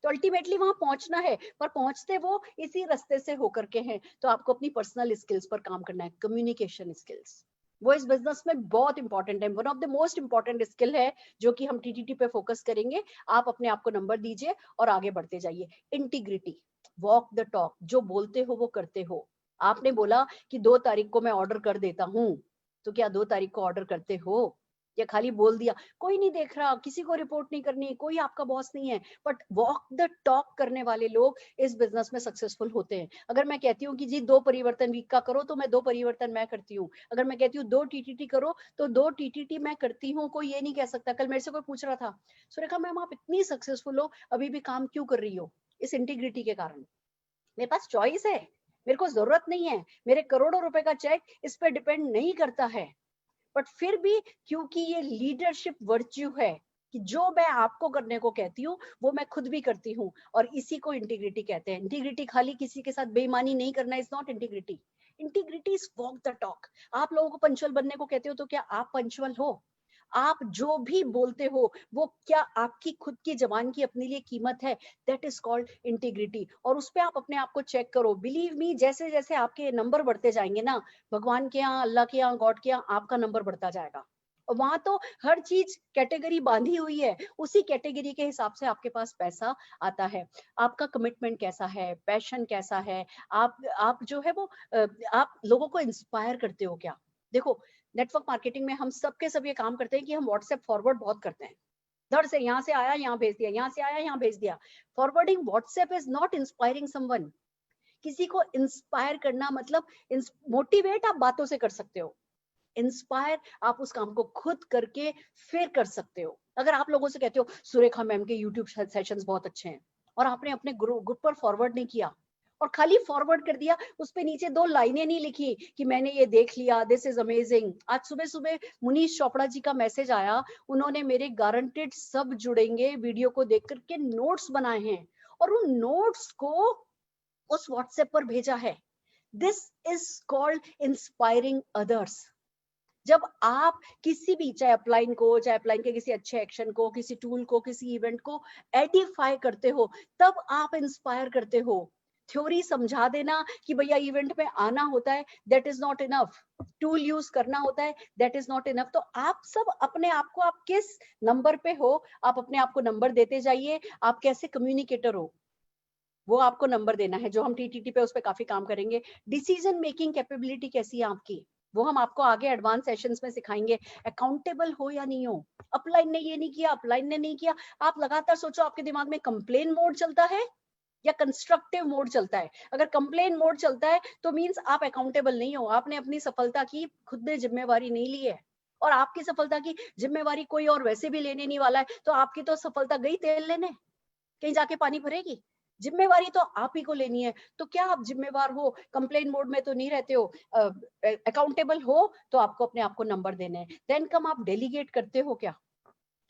तो अल्टीमेटली वहां पहुंचना है, पर पहुंचते वो इसी रास्ते से होकर के हैं। तो आपको अपनी पर्सनल स्किल्स पर काम करना है, कम्युनिकेशन स्किल्स। वो इस बिजनेस में बहुत इंपॉर्टेंट है, one of the most important skill है जो कि हम टीटीटी पे फोकस करेंगे। आप अपने आप को नंबर दीजिए और आगे बढ़ते जाइए। इंटीग्रिटी, वॉक द टॉक, जो बोलते हो वो करते हो। आपने बोला कि 2 तारीख को मैं ऑर्डर कर देता हूँ, तो क्या 2 तारीख को ऑर्डर करते हो या खाली बोल दिया? कोई नहीं देख रहा, किसी को रिपोर्ट नहीं करनी, कोई आपका बॉस नहीं है, बट वॉक द टॉक करने वाले लोग इस बिजनेस में सक्सेसफुल होते हैं। अगर मैं कहती हूँ कि जी 2 परिवर्तन वीक का करो, तो मैं 2 परिवर्तन मैं करती हूँ। अगर मैं कहती हूँ 2 टीटीटी करो, तो 2 टीटीटी मैं करती हूँ। कोई ये नहीं कह सकता। कल मेरे से कोई पूछ रहा था, सुरेखा मैम आप इतनी सक्सेसफुल हो, अभी भी काम क्यों कर रही हो? इस इंटीग्रिटी के कारण। मेरे पास चॉइस है, मेरे को जरूरत नहीं है, मेरे करोड़ों रुपए का चेक इस पर डिपेंड नहीं करता है। बट फिर भी क्योंकि ये लीडरशिप वर्च्यू है कि जो मैं आपको करने को कहती हूँ वो मैं खुद भी करती हूँ, और इसी को इंटीग्रिटी कहते हैं। इंटीग्रिटी खाली किसी के साथ बेईमानी नहीं करना is not integrity. Integrity is walk the talk. आप लोगों को पंचुअल बनने को कहते हो, तो क्या आप पंचुअल हो? आप जो भी बोलते हो वो क्या आपकी खुद की जबान की अपने लिए कीमत है? That is called integrity. और उस पर आप अपने आप को चेक करो। बिलीव मी, जैसे जैसे आपके नंबर बढ़ते जाएंगे ना, भगवान के यहाँ, अल्लाह के यहाँ, गॉड के यहाँ, आपका नंबर बढ़ता जाएगा। और वहां तो हर चीज कैटेगरी बांधी हुई है, उसी कैटेगरी के हिसाब से आपके पास पैसा आता है। आपका कमिटमेंट कैसा है, पैशन कैसा है, आप जो है वो आप लोगों को इंस्पायर करते हो क्या? देखो नेटवर्क मार्केटिंग में हम सब के सब ये काम करते हैं कि हम व्हाट्सएप फॉरवर्ड बहुत करते हैं। धड़ से यहाँ से आया यहाँ भेज दिया, यहाँ से आया यहाँ भेज दिया। Forwarding WhatsApp is not inspiring someone. किसी को इंस्पायर करना मतलब मोटिवेट आप बातों से कर सकते हो, इंस्पायर आप उस काम को खुद करके फिर कर सकते हो। अगर आप लोगों से कहते हो सुरेखा मैम के यूट्यूब सेशंस बहुत अच्छे हैं, और आपने अपने ग्रुप पर फॉरवर्ड नहीं किया और खाली फॉरवर्ड कर दिया, उस पे नीचे 2 लाइनें नहीं लिखी कि मैंने ये देख लिया, दिस इज अमेजिंग। आज सुबह सुबह मुनीश चोपड़ा जी का मैसेज आया, उन्होंने मेरे गारंटेड सब जुड़ेंगे वीडियो को देख करके नोट्स बनाए हैं और उन नोट्स को उस व्हाट्सएप पर भेजा है। This is called inspiring others. जब आप किसी भी, चाहे अपलाइन को, चाहे अपलाइन के किसी अच्छे एक्शन को, किसी टूल को, किसी इवेंट को एडिफाई करते हो, तब आप इंस्पायर करते हो। थ्योरी समझा देना कि भैया इवेंट में आना होता है, that is not enough. Tool use करना होता है, दैट इज नॉट इनफ। तो आप सब अपने आप को, आप किस नंबर पे हो, आप अपने आप को नंबर देते जाइए। आप कैसे कम्युनिकेटर हो वो आपको नंबर देना है, जो हम टीटीटी पे उस पर काफी काम करेंगे। डिसीजन मेकिंग कैपेबिलिटी कैसी है आपकी? वो हम आपको आगे एडवांस सेशंस में सिखाएंगे। अकाउंटेबल हो या नहीं हो, अपलाइन ने ये नहीं किया, अपलाइन ने नहीं किया, आप लगातार सोचो आपके दिमाग में कंप्लेन मोड चलता है या कंस्ट्रक्टिव मोड चलता है। अगर कंप्लेन मोड चलता है तो मींस आप अकाउंटेबल नहीं हो, आपने अपनी सफलता की खुद ने जिम्मेवारी नहीं ली है, और आपकी सफलता की जिम्मेवारी कोई और वैसे भी लेने नहीं वाला है, तो आपकी तो सफलता गई तेल लेने, कहीं जाके पानी भरेगी। जिम्मेवारी तो आप ही को लेनी है। तो क्या आप जिम्मेवार हो? कंप्लेन मोड में तो नहीं रहते हो। अकाउंटेबल हो तो आपको अपने आप को नंबर देने हैं। देन कम आप डेलीगेट करते हो क्या?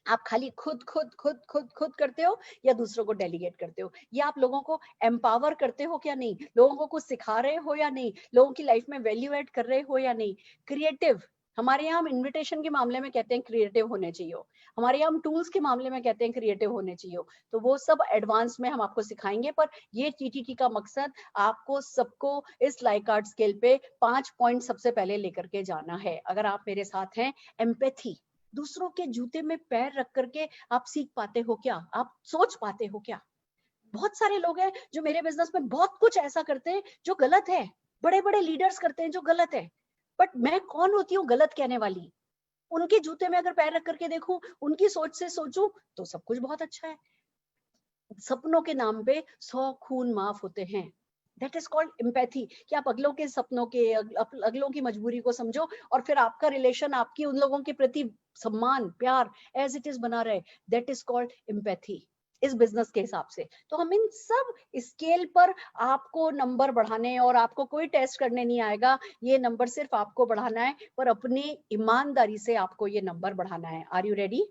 आप खाली खुद खुद खुद खुद खुद करते हो या दूसरों को डेलीगेट करते हो? या आप लोगों को एम्पावर करते हो क्या नहीं? लोगों को कुछ सिखा रहे हो या नहीं? लोगों की लाइफ में वैल्यू ऐड कर रहे हो या नहीं? क्रिएटिव, हमारे यहाँ हम इन्विटेशन के मामले में कहते हैं क्रिएटिव होने चाहिए हो, हमारे यहाँ हम टूल्स के मामले में कहते हैं क्रिएटिव होने चाहिए हो। तो वो सब एडवांस में हम आपको सिखाएंगे, पर ये टीटीटी का मकसद आपको सबको इस लाइक आर्ट स्केल पे 5 पॉइंट सबसे पहले लेकर के जाना है। अगर आप मेरे साथ हैं, एम्पैथी, दूसरों के जूते में पैर रख करके आप सीख पाते हो क्या? आप सोच पाते हो क्या? बहुत सारे लोग हैं जो मेरे बिजनेस में बहुत कुछ ऐसा करते हैं जो गलत है, बड़े बड़े लीडर्स करते हैं जो गलत है, बट मैं कौन होती हूँ गलत कहने वाली? उनके जूते में अगर पैर रख करके देखूं, उनकी सोच से सोचूं, तो सब कुछ बहुत अच्छा है। सपनों के नाम पे 100 खून माफ होते हैं। दैट इज कॉल्ड एम्पैथी, कि आप अगलों के सपनों के अगलों की मजबूरी को समझो, और फिर आपका रिलेशन आपकी उन लोगों के प्रति सम्मान प्यार एज इट इज बना रहे। दैट इज कॉल्ड एम्पैथी इस बिजनेस के हिसाब से। तो हम इन सब स्केल पर आपको नंबर बढ़ाने, और आपको कोई टेस्ट करने नहीं आएगा, ये नंबर सिर्फ आपको बढ़ाना है, पर अपनी ईमानदारी से आपको ये नंबर बढ़ाना है। Are you ready?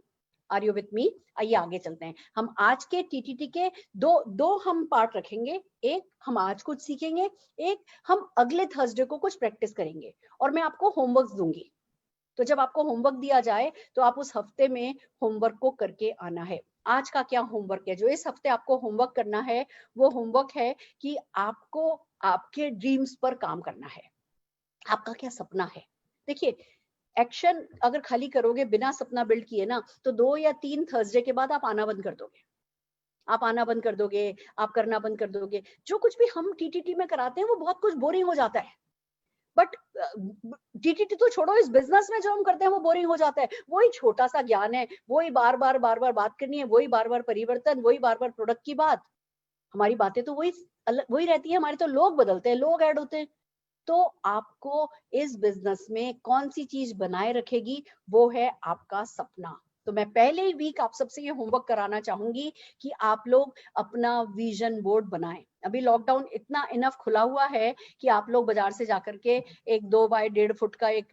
Are you with me? आइए आगे चलते हैं। हम आज के टीटीटी के दो हम पार्ट रखेंगे। एक हम आज कुछ सीखेंगे, एक हम अगले थर्सडे को कुछ प्रैक्टिस करेंगे, और मैं आपको होमवर्क दूंगी। तो जब आपको होमवर्क दिया जाए तो आप उस हफ्ते में होमवर्क को करके आना है। आज का क्या होमवर्क है? जो इस हफ्ते आपको होमवर्क करना है, वो होमवर्क है कि आपको आपके ड्रीम्स पर काम करना है। आपका क्या सपना है? देखिए, एक्शन अगर खाली करोगे बिना सपना बिल्ड किए ना, तो 2 या 3 थर्सडे के बाद आप आना बंद कर दोगे। आप आना बंद कर दोगे, आप करना बंद कर दोगे। जो कुछ भी हम टीटीटी में कराते हैं वो बहुत कुछ बोरिंग हो जाता है। बट टीटीटी तो छोड़ो, इस बिजनेस में जो हम करते हैं वो बोरिंग हो जाता है। वही छोटा सा ज्ञान है, वही बार बार बात करनी है, वही बार बार परिवर्तन, वही बार बार प्रोडक्ट की बात। हमारी बातें तो वही रहती है, हमारे तो लोग बदलते हैं, लोग ऐड होते हैं। तो आपको इस बिजनेस में कौन सी चीज बनाए रखेगी, वो है आपका सपना। तो मैं पहले ही वीक आप सबसे ये होमवर्क कराना चाहूंगी कि आप लोग अपना विजन बोर्ड बनाएं। अभी लॉकडाउन इतना इनफ खुला हुआ है कि आप लोग बाजार से जाकर के एक 2 बाय 1.5 फुट का एक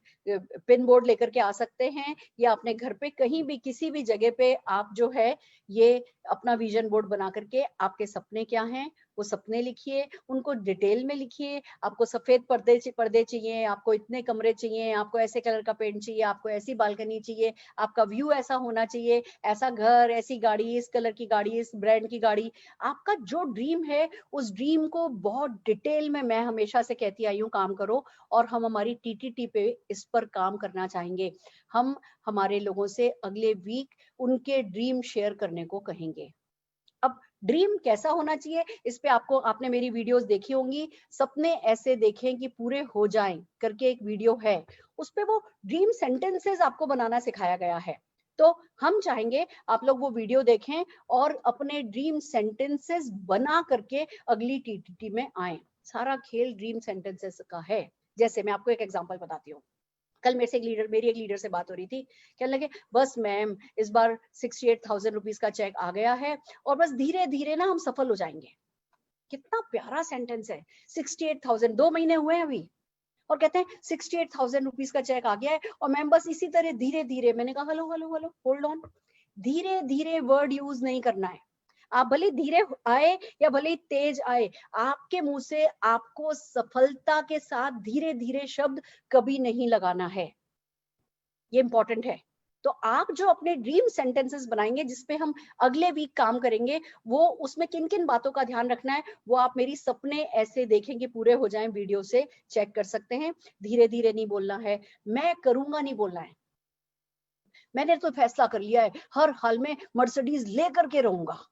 पिन बोर्ड लेकर के आ सकते हैं, या अपने घर पे कहीं भी किसी भी जगह पे आप जो है ये अपना विजन बोर्ड बना करके आपके सपने क्या हैं वो सपने लिखिए, उनको डिटेल में लिखिए। आपको सफेद पर्दे चाहिए, आपको इतने कमरे चाहिए, आपको ऐसे कलर का पेंट चाहिए, आपको ऐसी बालकनी चाहिए, आपका व्यू ऐसा होना चाहिए, ऐसा घर, ऐसी गाड़ी, इस कलर की गाड़ी, इस ब्रांड की गाड़ी। आपका जो ड्रीम है उस ड्रीम को बहुत डिटेल में, मैं हमेशा से कहती आई हूँ, काम करो। और हम हमारी टीटीटी पे इस पर काम करना चाहेंगे। हम हमारे लोगों से अगले वीक उनके ड्रीम शेयर करने को कहेंगे। अब ड्रीम कैसा होना चाहिए, इस पे आपने मेरी वीडियोस देखी होंगी। सपने ऐसे देखें कि पूरे हो जाएं करके एक वीडियो है, उस पे वो ड्रीम सेंटेंसेस आपको बनाना सिखाया गया है। तो हम चाहेंगे आप लोग वो वीडियो देखें और अपने ड्रीम सेंटेंसेस बना करके अगली टीटीटी में आए। सारा खेल ड्रीम सेंटेंसेस का है। जैसे मैं आपको एक एग्जांपल बताती हूँ। कल मेरी एक लीडर से बात हो रही थी। कहने लगे, बस मैम इस बार 68,000 रुपीज का चेक आ गया है, और बस धीरे धीरे ना हम सफल हो जाएंगे। कितना प्यारा सेंटेंस है। 68,000, 2 महीने हुए हैं अभी, और कहते हैं 68,000 रुपीज का चेक आ गया है, और मैम बस इसी तरह धीरे धीरे। मैंने कहा hello hello hello, hold on. धीरे धीरे वर्ड यूज नहीं करना है। आप भले धीरे आए या भले तेज आए, आपके मुंह से आपको सफलता के साथ धीरे धीरे शब्द कभी नहीं लगाना है। ये इंपॉर्टेंट है। तो आप जो अपने ड्रीम सेंटेंसेस बनाएंगे जिसपे हम अगले वीक काम करेंगे, वो उसमें किन किन बातों का ध्यान रखना है वो आप मेरी सपने ऐसे देखें कि पूरे हो जाएं वीडियो से चेक कर सकते हैं। धीरे धीरे नहीं बोलना है, मैं करूंगा नहीं बोलना है। मैंने तो फैसला कर लिया है हर हाल में मर्सिडीज लेकर के रहूंगा।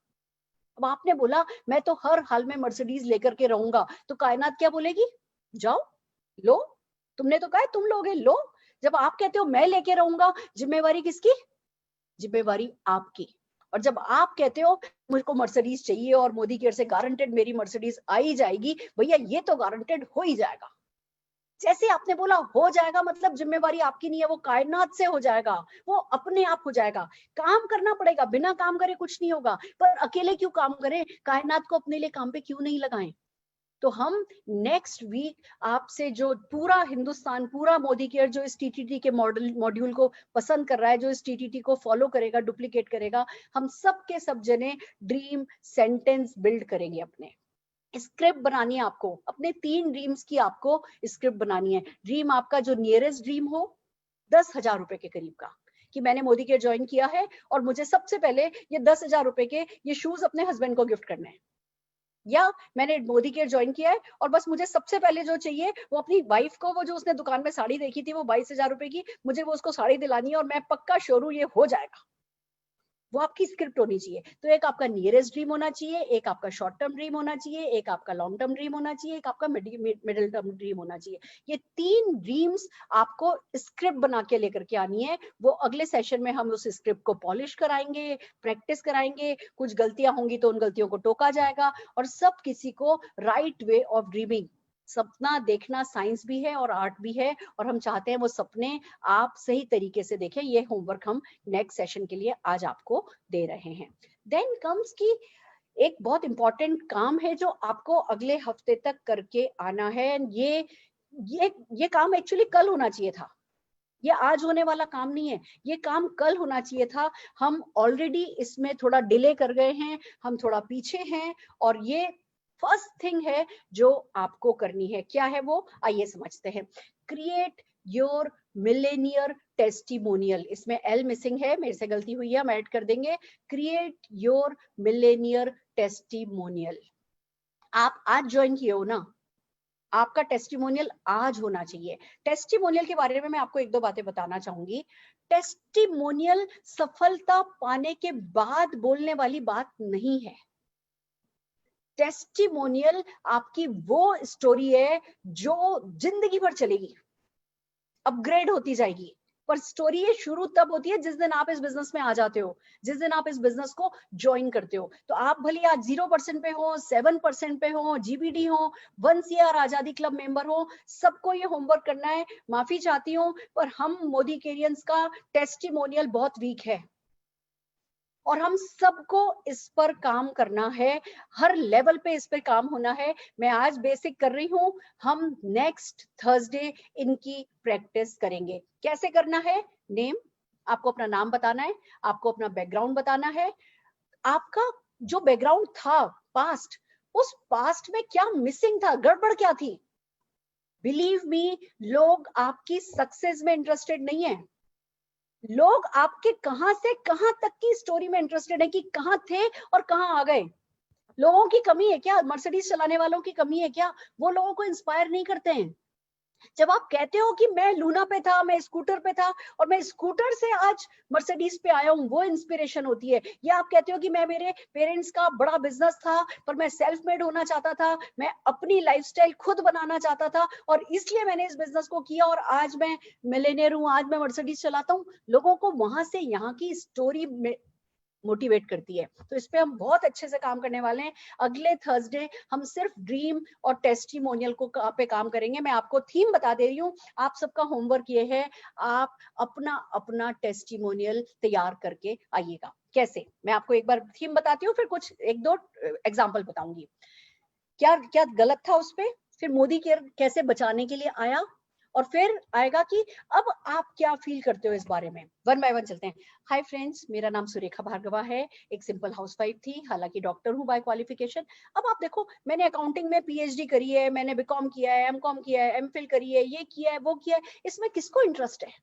अब आपने बोला मैं तो हर हाल में मर्सिडीज लेकर के रहूंगा, तो कायनात क्या बोलेगी? जाओ लो, तुमने तो कहा है तुम लोगे, लो। जब आप कहते हो मैं लेके रहूंगा, जिम्मेवारी किसकी? जिम्मेवारी आपकी। और जब आप कहते हो मुझको मर्सिडीज चाहिए और मोदी केयर से गारंटेड मेरी मर्सिडीज आई जाएगी, भैया ये तो गारंटेड हो ही जाएगा। जैसे आपने बोला हो जाएगा, मतलब जिम्मेवारी आपकी नहीं है, वो कायनात से हो जाएगा, वो अपने आप हो जाएगा। काम करना पड़ेगा, बिना काम करे कुछ नहीं होगा, पर अकेले क्यों काम करें? कायनात को अपने लिए काम पे क्यों नहीं लगाएं? तो हम नेक्स्ट वीक आपसे, जो पूरा हिंदुस्तान, पूरा मोदी केयर जो इस टीटीटी के मॉड्यूल को पसंद कर रहा है, जो इस टीटीटी को फॉलो करेगा, डुप्लीकेट करेगा, हम सब के सब जने ड्रीम सेंटेंस बिल्ड करेंगे। अपने स्क्रिप्ट बनानी है आपको, अपने 3 ड्रीम्स की आपको स्क्रिप्ट बनानी है। ड्रीम आपका जो नियरेस्ट ड्रीम हो, 10,000 रुपए के करीब का, कि मैंने मोदी केयर ज्वाइन किया है और मुझे सबसे पहले ये 10,000 रुपए के ये शूज अपने हस्बैंड को गिफ्ट करने हैं, या मैंने मोदी केयर ज्वाइन किया है और बस मुझे सबसे पहले जो चाहिए वो अपनी वाइफ को, वो जो उसने दुकान में साड़ी देखी थी वो 22,000 रुपए की, मुझे वो उसको साड़ी दिलानी है और मैं पक्का श्योर हूं ये हो जाएगा। वो आपकी स्क्रिप्ट होनी चाहिए। तो एक आपका नियरेस्ट ड्रीम होना चाहिए, एक आपका शॉर्ट टर्म ड्रीम होना चाहिए, एक आपका लॉन्ग टर्म ड्रीम होना चाहिए, एक आपका मिडिल टर्म ड्रीम होना चाहिए। ये 3 ड्रीम्स आपको स्क्रिप्ट बना के लेकर के आनी है। वो अगले सेशन में हम उस स्क्रिप्ट को पॉलिश कराएंगे, प्रैक्टिस कराएंगे, कुछ गलतियां होंगी तो उन गलतियों को टोका जाएगा, और सब किसी को राइट वे ऑफ ड्रीमिंग, सपना देखना साइंस भी है और आर्ट भी है, और हम चाहते हैं वो सपने आप सही तरीके से देखें। ये होमवर्क हम नेक्स्ट सेशन के लिए आज आपको दे रहे हैं। देन कम्स की एक बहुत इंपॉर्टेंट काम है जो आपको अगले हफ्ते तक करके आना है। ये काम एक्चुअली कल होना चाहिए था, ये आज होने वाला काम नहीं है, ये काम कल होना चाहिए था। हम ऑलरेडी इसमें थोड़ा डिले कर गए हैं, हम थोड़ा पीछे हैं, और ये फर्स्ट थिंग है जो आपको करनी है। क्या है वो, आइए समझते हैं। Create your Millionaire testimonial. इसमें एल मिसिंग है, मेरे से गलती हुई है, हम ऐड कर देंगे। Create your Millionaire testimonial. आप आज ज्वाइन किए हो ना, आपका टेस्टिमोनियल आज होना चाहिए। टेस्टिमोनियल के बारे में मैं आपको 1-2 बातें बताना चाहूंगी। टेस्टिमोनियल सफलता पाने के बाद बोलने वाली बात नहीं है। टेस्टिमोनियल आपकी वो स्टोरी है जो जिंदगी भर चलेगी, अपग्रेड होती जाएगी। पर स्टोरी ये शुरू तब होती है जिस दिन आप इस बिजनेस में आ जाते हो, जिस दिन आप इस बिजनेस को ज्वाइन करते हो। तो आप भले आज 0% पे हो, 7% पे हो, जीबीडी हो, 1 CR आजादी क्लब मेंबर हो, सबको ये होमवर्क करना है। माफी चाहती हूँ, पर हम मोदी केरियंस का टेस्टिमोनियल बहुत वीक है, और हम सबको इस पर काम करना है, हर लेवल पे इस पे काम होना है। मैं आज बेसिक कर रही हूं, हम नेक्स्ट थर्सडे इनकी प्रैक्टिस करेंगे। कैसे करना है? नेम, आपको अपना नाम बताना है, आपको अपना बैकग्राउंड बताना है, आपका जो बैकग्राउंड था पास्ट, उस पास्ट में क्या मिसिंग था, गड़बड़ क्या थी। बिलीव मी, लोग आपकी सक्सेस में इंटरेस्टेड नहीं है, लोग आपके कहां से कहां तक की स्टोरी में इंटरेस्टेड है, कि कहां थे और कहां आ गए। लोगों की कमी है क्या? मर्सिडीज चलाने वालों की कमी है क्या? वो लोगों को इंस्पायर नहीं करते हैं। जब आप कहते हो कि मैं लूना पे था, मैं स्कूटर पे था और मैं स्कूटर से आज मर्सिडीज पे आया हूं, वो इंस्पिरेशन होती है। या आप कहते हो कि मैं, मेरे पेरेंट्स का बड़ा बिजनेस था पर मैं सेल्फ मेड होना चाहता था, मैं अपनी लाइफस्टाइल खुद बनाना चाहता था और इसलिए मैंने इस बिजनेस को किया और आज मैं मिलियनेयर हूं, आज मैं मर्सिडीज चलाता हूं। लोगों को वहां से यहाँ की स्टोरी मोटिवेट करती है। तो इस पे हम बहुत अच्छे से काम करने वाले हैं। अगले थर्सडे हम सिर्फ ड्रीम और टेस्टिमोनियल को पे काम करेंगे। मैं आपको थीम बता दे रही हूँ, आप सबका होमवर्क ये है, आप अपना अपना टेस्टिमोनियल तैयार करके आइएगा। कैसे, मैं आपको एक बार थीम बताती हूँ, फिर कुछ 1-2 एग्जाम्पल बताऊंगी। क्या क्या गलत था उस पे, फिर मोदी केयर कैसे बचाने के लिए आया, और फिर आएगा कि अब आप क्या फील करते हो इस बारे में। 1 बाय 1 चलते हैं। हाय फ्रेंड्स, मेरा नाम सुरेखा भार्गवा है, एक सिंपल हाउसवाइफ थी, हालांकि डॉक्टर हूँ बाय क्वालिफिकेशन। अब आप देखो, मैंने अकाउंटिंग में पीएचडी करी है, मैंने बीकॉम किया है, एमकॉम किया है, एमफिल करी है, ये किया है, वो किया है। इसमें किसको इंटरेस्ट है?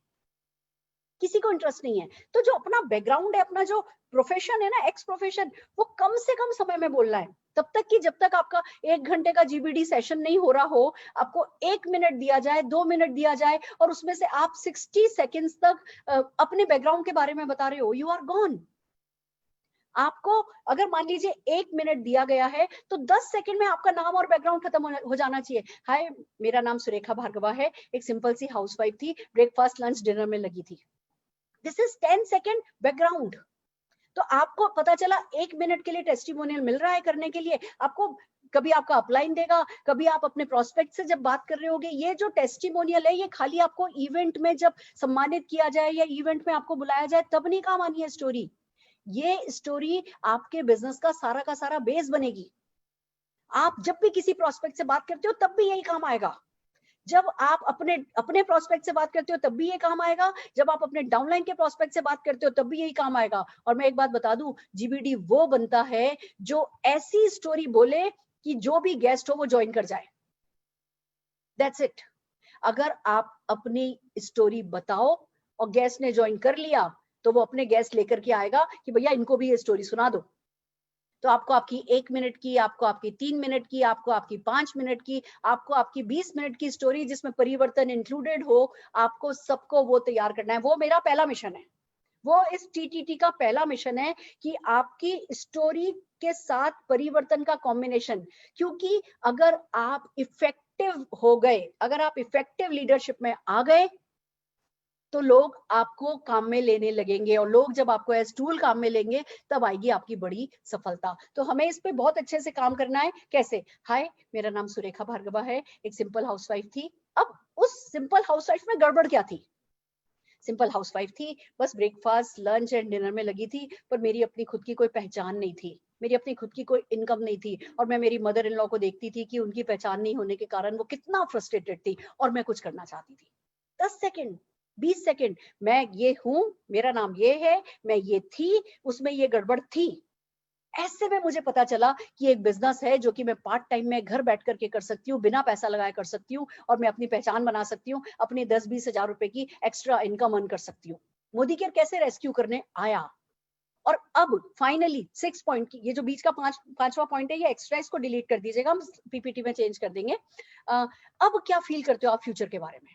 किसी को इंटरेस्ट नहीं है। तो जो अपना बैकग्राउंड है, अपना जो प्रोफेशन है ना, एक्स प्रोफेशन, वो कम से कम समय में बोलना है। तब तक कि जब तक आपका 1 घंटे का जीबीडी सेशन नहीं हो रहा हो, आपको 1 मिनट दिया जाए, 2 मिनट दिया जाए और उसमें से आप 60 सेकेंड्स तक अपने बैकग्राउंड के बारे में बता रहे हो, यू आर गॉन। आपको अगर मान लीजिए 1 मिनट दिया गया है तो 10 सेकंड में आपका नाम और बैकग्राउंड खत्म हो जाना चाहिए। हाय, मेरा नाम सुरेखा भार्गवा है, एक सिंपल सी हाउसवाइफ थी, ब्रेकफास्ट लंच डिनर में लगी थी। This is 10 second background. तो आपको पता चला 1 मिनट के लिए टेस्टिमोनियल मिल रहा है करने के लिए। आपको कभी आपका अपलाइन देगा, कभी आप अपने प्रोस्पेक्ट से जब बात कर रहे होगे। ये जो टेस्टिमोनियल है ये खाली आपको इवेंट में जब सम्मानित किया जाए या इवेंट में आपको बुलाया जाए तब नहीं काम आनी है स्टोरी। ये स्टोरी आपके बिजनेस का सारा बेस बनेगी। आप जब भी किसी प्रोस्पेक्ट से बात करते हो तब भी यही काम आएगा। जब आप अपने अपने प्रोस्पेक्ट से बात करते हो तब भी ये काम आएगा, जब आप अपने डाउनलाइन के प्रोस्पेक्ट से बात करते हो तब भी यही काम आएगा। और मैं एक बात बता दूं, जीबीडी वो बनता है जो ऐसी स्टोरी बोले कि जो भी गेस्ट हो वो ज्वाइन कर जाए। That's it. अगर आप अपनी स्टोरी बताओ और गेस्ट ने ज्वाइन कर लिया तो वो अपने गेस्ट लेकर के आएगा कि भैया इनको भी ये स्टोरी सुना दो। तो आपको आपकी 1 मिनट की, आपको आपकी 3 मिनट की, आपको आपकी 5 मिनट की, आपको आपकी 20 मिनट की स्टोरी जिसमें परिवर्तन इंक्लूडेड हो, आपको सबको वो तैयार करना है। वो मेरा पहला मिशन है। वो इस टीटीटी का पहला मिशन है कि आपकी स्टोरी के साथ परिवर्तन का कॉम्बिनेशन। क्योंकि अगर आप इफेक्टिव हो गए, अगर आप इफेक्टिव लीडरशिप में आ गए तो लोग आपको काम में लेने लगेंगे, और लोग जब आपको एज टूल काम में लेंगे तब आएगी आपकी बड़ी सफलता। तो हमें इस पे बहुत अच्छे से काम करना है। कैसे? हाय, मेरा नाम सुरेखा भार्गवा है, एक सिंपल हाउसवाइफ थी। अब उस सिंपल हाउसवाइफ में गड़बड़ क्या थी? सिंपल हाउसवाइफ थी, बस ब्रेकफास्ट लंच एंड डिनर में लगी थी, पर मेरी अपनी खुद की कोई पहचान नहीं थी, मेरी अपनी खुद की कोई इनकम नहीं थी। और मैं मेरी मदर इन लॉ को देखती थी कि उनकी पहचान नहीं होने के कारण वो कितना फ्रस्ट्रेटेड थी, और मैं कुछ करना चाहती थी। 10 सेकंड, 20 सेकंड, मैं ये हूं, मेरा नाम ये है, मैं ये थी, उसमें ये गड़बड़ थी। ऐसे में मुझे पता चला कि एक बिजनेस है जो कि मैं पार्ट टाइम में घर बैठ करके कर सकती हूँ, बिना पैसा लगाए कर सकती हूँ, और मैं अपनी पहचान बना सकती हूँ, अपनी 10-20 हजार रुपए की एक्स्ट्रा इनकम अर्न कर सकती हूँ। मोदी केयर कैसे रेस्क्यू करने आया। और अब फाइनली 6 पॉइंट की, ये जो बीच का पांचवा पॉइंट है ये एक्स्ट्रा, इसको डिलीट कर दीजिएगा, हम पीपीटी में चेंज कर देंगे। अब क्या फील करते हो आप फ्यूचर के बारे में?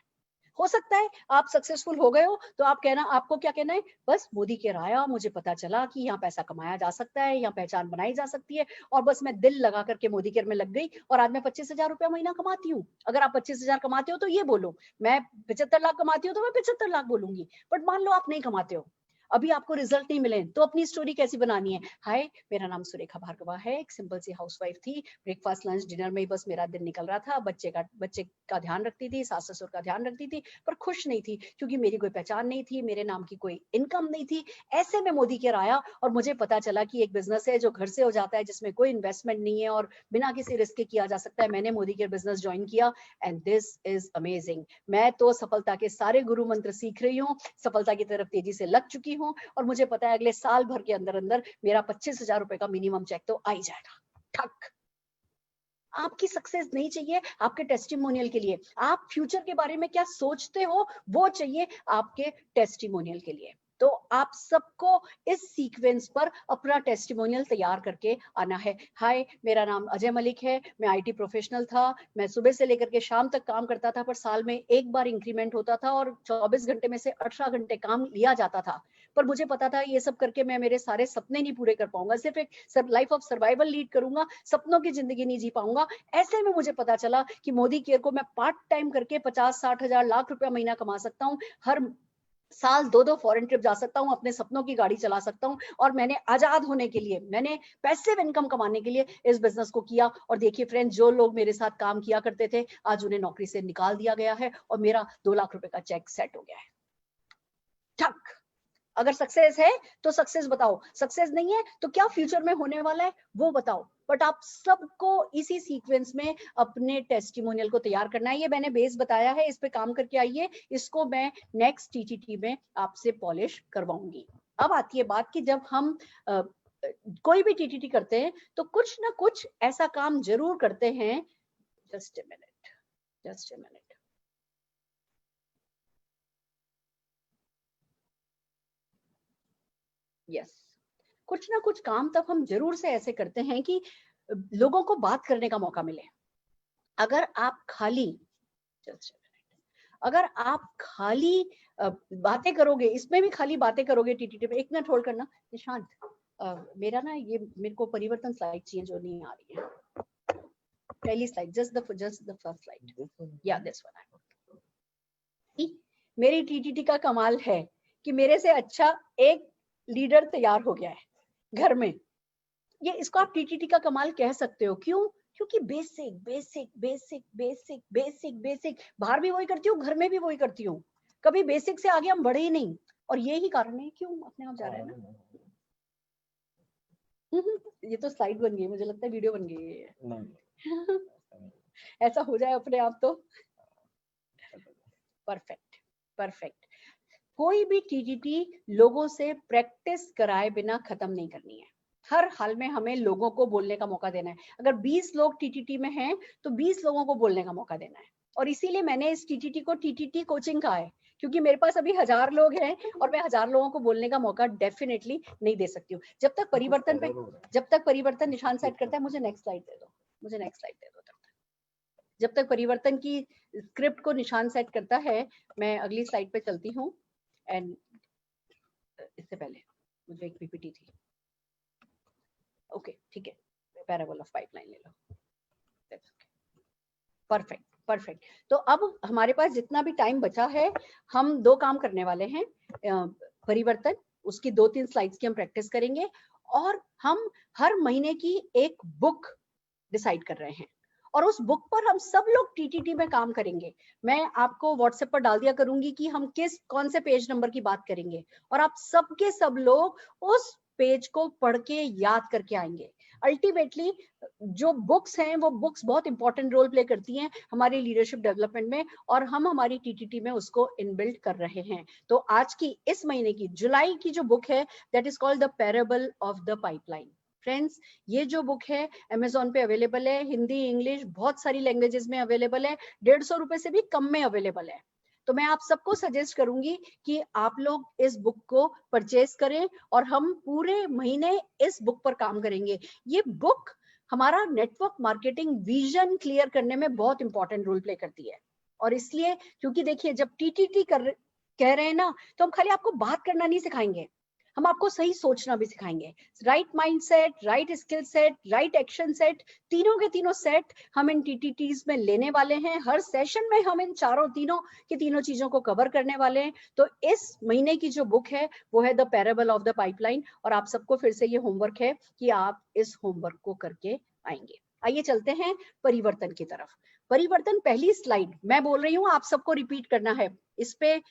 हो सकता है आप सक्सेसफुल हो गए हो तो आपको क्या कहना है? बस मोदी केयर आया, मुझे पता चला कि यहाँ पैसा कमाया जा सकता है, यहाँ पहचान बनाई जा सकती है, और बस मैं दिल लगा करके मोदी केयर में लग गई और आज मैं 25,000 रुपया महीना कमाती हूँ। अगर आप 25,000 कमाते हो तो ये बोलो, मैं 75 लाख कमाती हूँ तो मैं 75 लाख बोलूंगी। बट मान लो आप नहीं कमाते हो, अभी आपको रिजल्ट नहीं मिले, तो अपनी स्टोरी कैसी बनानी है? हाय, मेरा नाम सुरेखा भार्गवा है, एक सिंपल सी हाउसवाइफ थी, ब्रेकफास्ट लंच डिनर में ही बस मेरा दिन निकल रहा था, बच्चे का ध्यान रखती थी, सास ससुर का ध्यान रखती थी, पर खुश नहीं थी क्योंकि मेरी कोई पहचान नहीं थी, मेरे नाम की कोई इनकम नहीं थी। ऐसे में मोदी केयर आया और मुझे पता चला कि एक बिजनेस है जो घर से हो जाता है, जिसमें कोई इन्वेस्टमेंट नहीं है और बिना किसी रिस्क के किया जा सकता है। मैंने मोदी केयर बिजनेस ज्वाइन किया एंड दिस इज अमेजिंग। मैं तो सफलता के सारे गुरु मंत्र सीख रही हूँ, सफलता की तरफ तेजी से लग चुकी हूँ, और मुझे पता है अगले साल भर के अंदर अंदर मेरा 25,000 रुपए का मिनिमम चेक तो आ ही जाएगा। ठक। आपकी सक्सेस नहीं चाहिए आपके टेस्टिमोनियल के लिए, आप फ्यूचर के बारे में क्या सोचते हो वो चाहिए आपके टेस्टिमोनियल के लिए। तो आप सबको इस सीक्वेंस पर अपना टेस्टिमोनियल तैयार करके आना है। हाय, मेरा नाम अजय मलिक है, मैं आईटी प्रोफेशनल था, मैं सुबह से लेकर के शाम तक काम करता था, पर साल में एक बार इंक्रीमेंट होता था और 24 घंटे में से 18 घंटे काम लिया जाता था। पर मुझे पता था ये सब करके मैं मेरे सारे सपने नहीं पूरे कर पाऊंगा, सिर्फ एक लाइफ ऑफ सर्वाइवल लीड करूंगा, सपनों की जिंदगी नहीं जी पाऊंगा। ऐसे में मुझे पता चला कि मोदी केयर को मैं पार्ट टाइम करके 50-60 हजार लाख रुपया महीना कमा सकता हूँ, हर साल 2-2 फॉरेन ट्रिप जा सकता हूँ, अपने सपनों की गाड़ी चला सकता हूँ, और मैंने आजाद होने के लिए, मैंने पैसिव इनकम कमाने के लिए इस बिजनेस को किया। और देखिए फ्रेंड्स, जो लोग मेरे साथ काम किया करते थे आज उन्हें नौकरी से निकाल दिया गया है और मेरा 2 लाख रुपए का चेक सेट हो गया है। ठक। अगर सक्सेस है तो सक्सेस बताओ, सक्सेस नहीं है तो क्या फ्यूचर में होने वाला है वो बताओ। बट आप सबको इसी सीक्वेंस में अपने टेस्टिमोनियल को तैयार करना है। ये मैंने बेस बताया है, इस पे काम करके आइए, इसको मैं नेक्स्ट टीटीटी में आपसे पॉलिश करवाऊंगी। अब आती है बात कि जब हम कोई भी टीटीटी करते हैं तो कुछ ना कुछ ऐसा काम जरूर करते हैं। Just a minute, just a minute. Yes, कुछ ना कुछ काम तब हम जरूर से ऐसे करते हैं कि लोगों को बात करने का मौका मिले। अगर आप खाली अगर आप खाली बातें करोगे, इसमें भी खाली बातें करोगे टीटीटी में, एक मिनट होल्ड करना निशांत, मेरा ना ये मेरे को परिवर्तन स्लाइड चाहिए जो नहीं आ रही है। पहली slide, just the first slide, या दिस वन। मेरी टीटीटी का कमाल है कि मेरे से अच्छा एक लीडर तैयार हो गया है घर में। ये इसको आप टीटीटी का कमाल कह सकते हो। क्यों? क्योंकि basic basic basic basic basic basic, बाहर भी वही करती हूँ, घर में भी वही करती हूँ। कभी बेसिक से आगे हम बढ़े ही नहीं, और यही कारण है क्यों अपने आप जा रहे हैं ना। ये तो स्लाइड बन गई, मुझे लगता है वीडियो बन गई है। ऐसा हो जाए अपने आप तो परफेक्ट परफेक्ट। कोई भी टीटीटी लोगों से प्रैक्टिस कराए बिना खत्म नहीं करनी है। हर हाल में हमें लोगों को बोलने का मौका देना है। अगर 20 लोग टीटीटी में हैं तो 20 लोगों को बोलने का मौका देना है। और इसीलिए मैंने इस टीटीटी को टीटीटी कोचिंग कहा है, क्योंकि मेरे पास अभी 1000 लोग हैं और मैं 1000 लोगों को बोलने का मौका डेफिनेटली नहीं दे सकती हूँ। जब तक परिवर्तन निशान सेट करता है, मुझे नेक्स्ट स्लाइड दे दो, मुझे नेक्स्ट स्लाइड दे दो। जब तक परिवर्तन की स्क्रिप्ट को निशान सेट करता है, मैं अगली स्लाइड पे चलती हूँ। एंड इससे पहले मुझे एक पीपीटी थी। ओके ठीक है, पैराबोल ऑफ पाइपलाइन ले लो। Perfect perfect. तो अब हमारे पास जितना भी टाइम बचा है, हम 2 काम करने वाले हैं। परिवर्तन, उसकी 2-3 स्लाइड्स की हम प्रैक्टिस करेंगे, और हम हर महीने की एक बुक डिसाइड कर रहे हैं, और उस बुक पर हम सब लोग टीटीटी में काम करेंगे। मैं आपको व्हाट्सएप पर डाल दिया करूंगी कि हम कौन से पेज नंबर की बात करेंगे, और आप सबके सब लोग उस पेज को पढ़ के याद करके आएंगे। अल्टीमेटली जो बुक्स हैं, वो बुक्स बहुत इंपॉर्टेंट रोल प्ले करती हैं हमारी लीडरशिप डेवलपमेंट में, और हम हमारी टीटीटी में उसको इनबिल्ट कर रहे हैं। तो आज की, इस महीने की, जुलाई की जो बुक है, that is called the parable of the pipeline. Friends, ये जो बुक है अमेजोन पे अवेलेबल है, हिंदी, इंग्लिश, बहुत सारी लैंग्वेजेस में अवेलेबल है, 150 रुपए से भी कम में अवेलेबल है। तो मैं आप सबको सजेस्ट करूंगी कि आप लोग इस बुक को परचेज करें, और हम पूरे महीने इस बुक पर काम करेंगे। ये बुक हमारा नेटवर्क मार्केटिंग विजन क्लियर करने में बहुत इंपॉर्टेंट रोल प्ले करती है। और इसलिए, क्योंकि देखिए, जब टीटीटी कह रहे हैं ना, तो हम खाली आपको बात करना नहीं सिखाएंगे, हम आपको सही सोचना भी सिखाएंगे। Right mindset, right skill set, right action set, तीनों के तीनों सेट हम इन टीटीटीज में लेने वाले हैं। हर सेशन में हम इन तीनों चीजों को कवर करने वाले हैं। तो इस महीने की जो बुक है वो है the parable of the pipeline, और आप सबको फिर से ये होमवर्क है कि आप इस होमवर्क को करके आएंगे। आइए चलते हैं परिवर्तन की तरफ। परिवर्तन, पहली स्लाइड मैं बोल रही हूँ, आप सबको रिपीट करना है। इस पे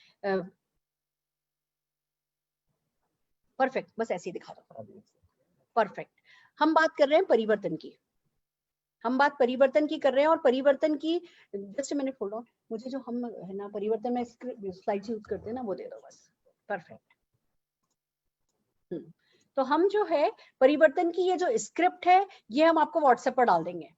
परफेक्ट, बस ऐसे ही दिखा दो। परफेक्ट। हम बात कर रहे हैं परिवर्तन की, हम बात परिवर्तन की कर रहे हैं, और परिवर्तन की, जस्ट मिनट होल्ड ऑन, मुझे जो हम है ना परिवर्तन में स्लाइड्स यूज करते हैं ना, वो दे दो बस। परफेक्ट। तो हम जो है परिवर्तन की ये जो स्क्रिप्ट है, ये हम आपको व्हाट्सएप पर डाल देंगे,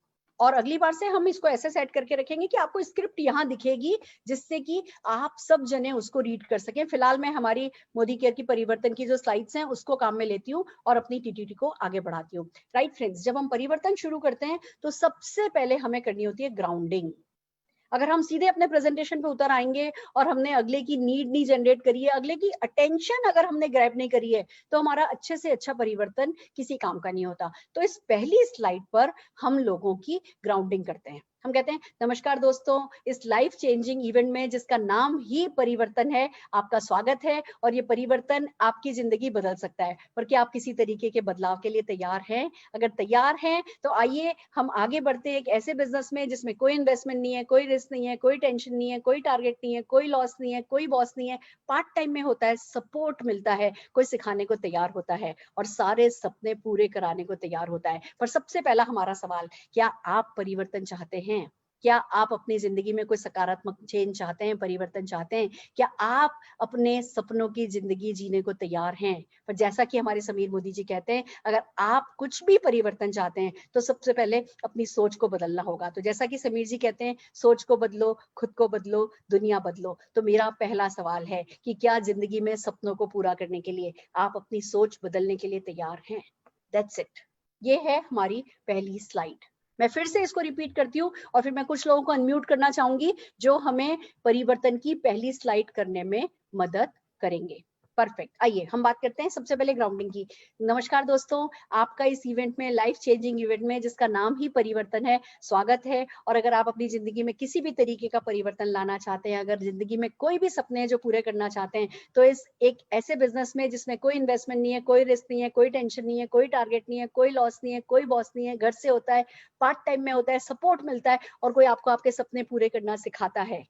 और अगली बार से हम इसको ऐसे सेट करके रखेंगे कि आपको स्क्रिप्ट यहाँ दिखेगी, जिससे कि आप सब जने उसको रीड कर सकें। फिलहाल मैं हमारी मोदी केयर की परिवर्तन की जो स्लाइड्स हैं उसको काम में लेती हूँ और अपनी टीटीटी को आगे बढ़ाती हूँ। राइट फ्रेंड्स, जब हम परिवर्तन शुरू करते हैं तो सबसे पहले हमें करनी होती है ग्राउंडिंग। अगर हम सीधे अपने प्रेजेंटेशन पे उतर आएंगे और हमने अगले की नीड नहीं जनरेट करी है, अगले की अटेंशन अगर हमने ग्रैब नहीं करी है, तो हमारा अच्छे से अच्छा परिवर्तन किसी काम का नहीं होता। तो इस पहली स्लाइड पर हम लोगों की ग्राउंडिंग करते हैं। हम कहते हैं, नमस्कार दोस्तों, इस लाइफ चेंजिंग इवेंट में जिसका नाम ही परिवर्तन है, आपका स्वागत है। और ये परिवर्तन आपकी जिंदगी बदल सकता है, पर क्या आप किसी तरीके के बदलाव के लिए तैयार हैं? अगर तैयार हैं तो आइए हम आगे बढ़ते हैं एक ऐसे बिजनेस में जिसमें कोई इन्वेस्टमेंट नहीं है, कोई रिस्क नहीं है, कोई टेंशन नहीं है, कोई टारगेट नहीं है, कोई लॉस नहीं है, कोई बॉस नहीं है, पार्ट टाइम में होता है, सपोर्ट मिलता है, कोई सिखाने को तैयार होता है और सारे सपने पूरे कराने को तैयार होता है। पर सबसे पहला हमारा सवाल, क्या आप परिवर्तन चाहते हैं? क्या आप अपनी जिंदगी में कोई सकारात्मक चेंज चाहते हैं, परिवर्तन चाहते हैं? क्या आप अपने सपनों की जिंदगी जीने को तैयार हैं? पर जैसा कि हमारे समीर मोदी जी कहते हैं, अगर आप कुछ भी परिवर्तन चाहते हैं तो सबसे पहले अपनी सोच को बदलना होगा। तो जैसा कि समीर जी कहते हैं, सोच को बदलो, खुद को बदलो, दुनिया बदलो। तो मेरा पहला सवाल है कि क्या जिंदगी में सपनों को पूरा करने के लिए आप अपनी सोच बदलने के लिए तैयार हैं? That's it. ये है हमारी पहली स्लाइड। मैं फिर से इसको रिपीट करती हूँ और फिर मैं कुछ लोगों को अनम्यूट करना चाहूंगी जो हमें परिवर्तन की पहली स्लाइड करने में मदद करेंगे। परफेक्ट। आइए हम बात करते हैं सबसे पहले ग्राउंडिंग की। नमस्कार दोस्तों, आपका इस इवेंट में, लाइफ चेंजिंग इवेंट में जिसका नाम ही परिवर्तन है, स्वागत है। और अगर आप अपनी जिंदगी में किसी भी तरीके का परिवर्तन लाना चाहते हैं, अगर जिंदगी में कोई भी सपने हैं जो पूरे करना चाहते हैं, तो इस एक ऐसे बिजनेस में जिसमें कोई इन्वेस्टमेंट नहीं है, कोई रिस्क नहीं है, कोई टेंशन नहीं है, कोई टारगेट नहीं है, कोई लॉस नहीं है, कोई बॉस नहीं है, घर से होता है, पार्ट टाइम में होता है, सपोर्ट मिलता है और कोई आपको आपके सपने पूरे करना सिखाता है,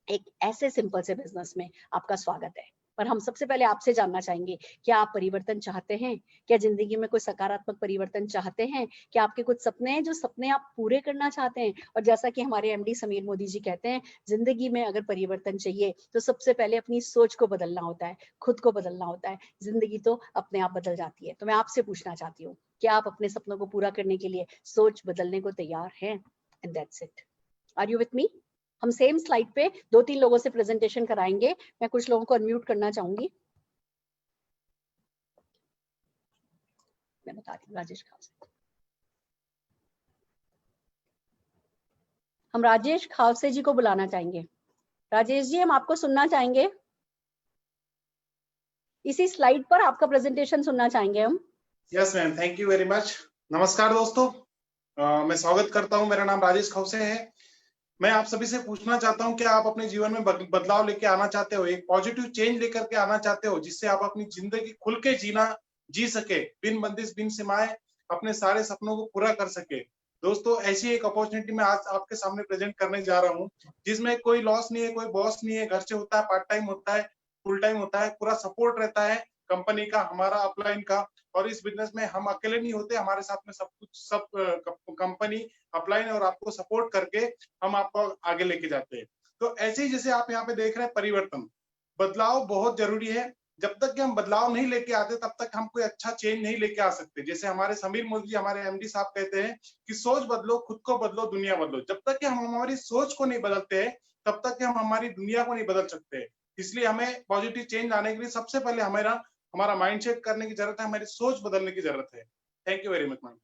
एक ऐसे सिंपल से बिजनेस में आपका स्वागत है। पर हम सबसे पहले आपसे जानना चाहेंगे, क्या आप परिवर्तन चाहते हैं? क्या जिंदगी में कोई सकारात्मक परिवर्तन चाहते हैं? क्या आपके कुछ सपने हैं जो सपने आप पूरे करना चाहते हैं? और जैसा कि हमारे एमडी समीर मोदी जी कहते हैं, जिंदगी में अगर परिवर्तन चाहिए तो सबसे पहले अपनी सोच को बदलना होता है, खुद को बदलना होता है। जिंदगी तो अपने आप बदल जाती है। तो मैं आपसे पूछना चाहती हूँ, क्या आप अपने सपनों को पूरा करने के लिए सोच बदलने को तैयार हैं? And that's it. Are you with me? हम सेम स्लाइड पे 2-3 लोगों से प्रेजेंटेशन कराएंगे। मैं कुछ लोगों को अनम्यूट करना चाहूंगी। मैं बताती हूँ, राजेश खावसे। हम राजेश खावसे जी को बुलाना चाहेंगे। राजेश जी, हम आपको सुनना चाहेंगे। इसी स्लाइड पर आपका प्रेजेंटेशन सुनना चाहेंगे हम। Yes ma'am, thank you very much. नमस्कार दोस्तों, मैं स्वागत करता हूं। मेरा नाम राजेश खावसे है। मैं आप सभी से पूछना चाहता हूं, क्या आप अपने जीवन में बदलाव लेके आना चाहते हो, एक पॉजिटिव चेंज लेकर के आना चाहते हो, जिससे आप अपनी जिंदगी खुल के जी सके, बिन बंदिश बिन सीमाएं, अपने सारे सपनों को पूरा कर सके। दोस्तों, ऐसी एक अपॉर्चुनिटी मैं आज आपके सामने प्रेजेंट करने जा रहा हूं, जिसमें कोई लॉस नहीं है, कोई बॉस नहीं है, घर से होता है, पार्ट टाइम होता है, फुल टाइम होता है, पूरा सपोर्ट रहता है कंपनी का, हमारा अपलाइन का। और इस बिजनेस में हम अकेले नहीं होते, हमारे साथ में सब कंपनी, अपलाइन और आपको सपोर्ट करके हम आपको आगे लेके जाते हैं। तो ऐसे ही जैसे आप यहाँ पे देख रहे हैं, परिवर्तन, बदलाव बहुत जरूरी है। जब तक कि हम बदलाव नहीं लेके आते, तब तक हम कोई अच्छा चेंज नहीं लेके आ सकते। जैसे हमारे समीर मोदी जी, हमारे एमडी साहब कहते हैं कि सोच बदलो, खुद को बदलो, दुनिया बदलो। जब तक कि हम हमारी सोच को नहीं बदलते हैं, तब तक कि हम हमारी दुनिया को नहीं बदल सकते। इसलिए हमें पॉजिटिव चेंज लाने के लिए सबसे पहले हमारा माइंडसेट करने की जरूरत है, हमारी सोच बदलने की जरूरत है। Thank you very much ma'am.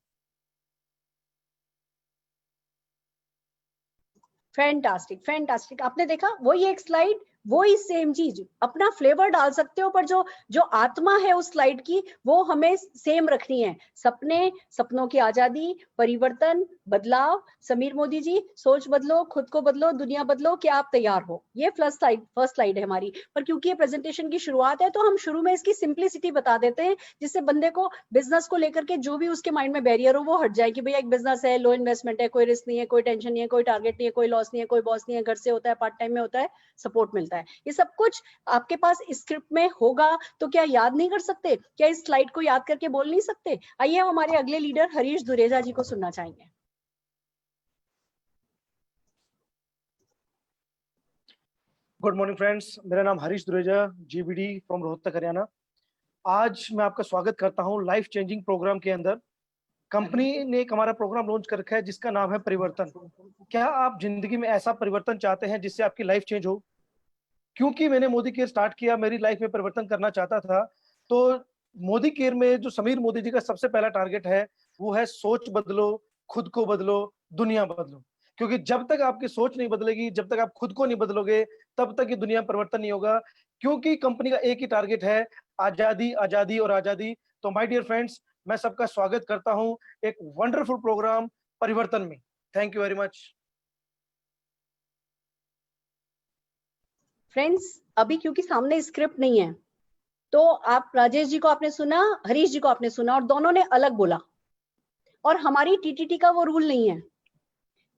Fantastic, fantastic. आपने देखा वही एक स्लाइड, वही सेम चीज, अपना फ्लेवर डाल सकते हो, पर जो आत्मा है उस स्लाइड की वो हमें सेम रखनी है। सपने, सपनों की आजादी, परिवर्तन, बदलाव। समीर मोदी जी, सोच बदलो, खुद को बदलो, दुनिया बदलो, क्या आप तैयार हो? ये फर्स्ट स्लाइड है हमारी। पर क्योंकि ये प्रेजेंटेशन की शुरुआत है, तो हम शुरू में इसकी सिंप्लिसिटी बता देते हैं, जिससे बंदे को बिजनेस को लेकर के जो भी उसके माइंड में बैरियर हो वो हट जाए कि भैया एक बिजनेस है, लो इन्वेस्टमेंट है, कोई रिस्क नहीं है, कोई टेंशन नहीं है, कोई टारगेट नहीं है, कोई लॉस नहीं है, कोई बॉस नहीं है, घर से होता है, पार्ट टाइम में होता है, सपोर्ट मिलता है। ये सब कुछ आपके पास स्क्रिप्ट में होगा, तो क्या याद नहीं कर सकते? क्या इस स्लाइड को याद करके बोल नहीं सकते? आइए हम हमारे अगले लीडर हरीश दुरेजा जी को सुनना चाहेंगे। गुड मॉर्निंग फ्रेंड्स, मेरा नाम हरीश दुरेजा, जीबीडी फ्रॉम रोहतक, हरियाणा। आज मैं आपका स्वागत करता हूं लाइफ चेंजिंग प्रोग्राम के अंदर। कंपनी ने एक हमारा प्रोग्राम लॉन्च कर रखा है जिसका नाम है परिवर्तन। क्या आप जिंदगी में ऐसा परिवर्तन चाहते हैं जिससे आपकी लाइफ चेंज हो? क्योंकि मैंने मोदी केयर स्टार्ट किया, मेरी लाइफ में परिवर्तन करना चाहता था, तो मोदी केयर में जो समीर मोदी जी का सबसे पहला टारगेट है वो है सोच बदलो, खुद को बदलो, दुनिया बदलो। क्योंकि जब तक आपकी सोच नहीं बदलेगी, जब तक आप खुद को नहीं बदलोगे, तब तक ये दुनिया में परिवर्तन नहीं होगा। क्योंकि कंपनी का एक ही टारगेट है, आजादी, आजादी और आजादी। तो माय डियर फ्रेंड्स, मैं सबका स्वागत करता हूं एक वंडरफुल प्रोग्राम परिवर्तन में। Thank you very much. Friends, अभी क्योंकि सामने स्क्रिप्ट नहीं है, तो आप राजेश जी को आपने सुना, हरीश जी को आपने सुना, और दोनों ने अलग बोला। और हमारी टीटीटी का वो रूल नहीं है।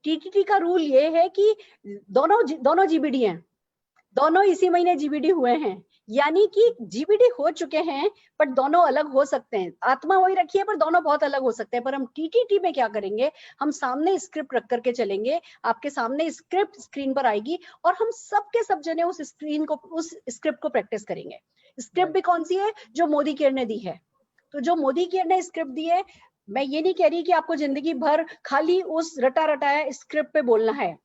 टीटीटी का रूल ये है कि दोनों जीबीडी हैं, दोनों इसी महीने जीबीडी हुए हैं, यानी कि जीबीडी हो चुके हैं, पर दोनों अलग हो सकते हैं। आत्मा वही रखी है, पर दोनों बहुत अलग हो सकते हैं। पर हम टीटीटी में क्या करेंगे, हम सामने स्क्रिप्ट रख करके चलेंगे। आपके सामने स्क्रिप्ट स्क्रीन पर आएगी और हम सबके सब जने उस स्क्रिप्ट को प्रैक्टिस करेंगे। स्क्रिप्ट भी कौन सी है? जो मोदी केयर ने दी है। तो जो मोदी केयर ने स्क्रिप्ट दी है, मैं ये नहीं कह रही कि आपको जिंदगी भर खाली उस रटा रटाया स्क्रिप्ट पे बोलना है।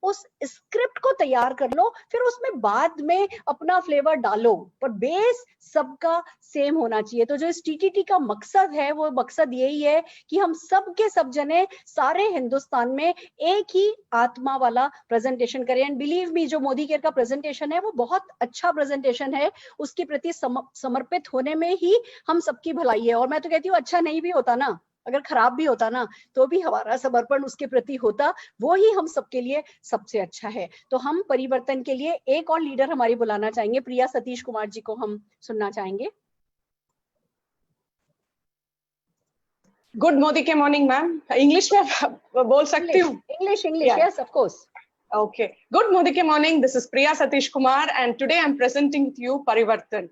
उस स्क्रिप्ट को तैयार कर लो, फिर उसमें बाद में अपना फ्लेवर डालो, पर बेस सबका सेम होना चाहिए। तो जो इस टीटीटी का मकसद है वो मकसद यही है कि हम सब के सब जने सारे हिंदुस्तान में एक ही आत्मा वाला प्रेजेंटेशन करें। एंड बिलीव मी, जो मोदी केयर का प्रेजेंटेशन है वो बहुत अच्छा प्रेजेंटेशन है, उसके प्रति समर्पित होने में ही हम सबकी भलाई है। और मैं तो कहती हूँ अच्छा नहीं भी होता ना, अगर खराब भी होता ना, तो भी हमारा समर्पण उसके प्रति होता, वो ही हम सबके लिए सबसे अच्छा है। तो हम परिवर्तन के लिए एक और लीडर हमारी बुलाना चाहेंगे, प्रिया सतीश कुमार जी को हम सुनना चाहेंगे। गुड मोदी के मॉर्निंग मैम, इंग्लिश में बोल सकती हूँ? English, yes of course. Okay. Good Modi ke morning. This is Priya Satish Kumar, and today I'm presenting to you Parivartan.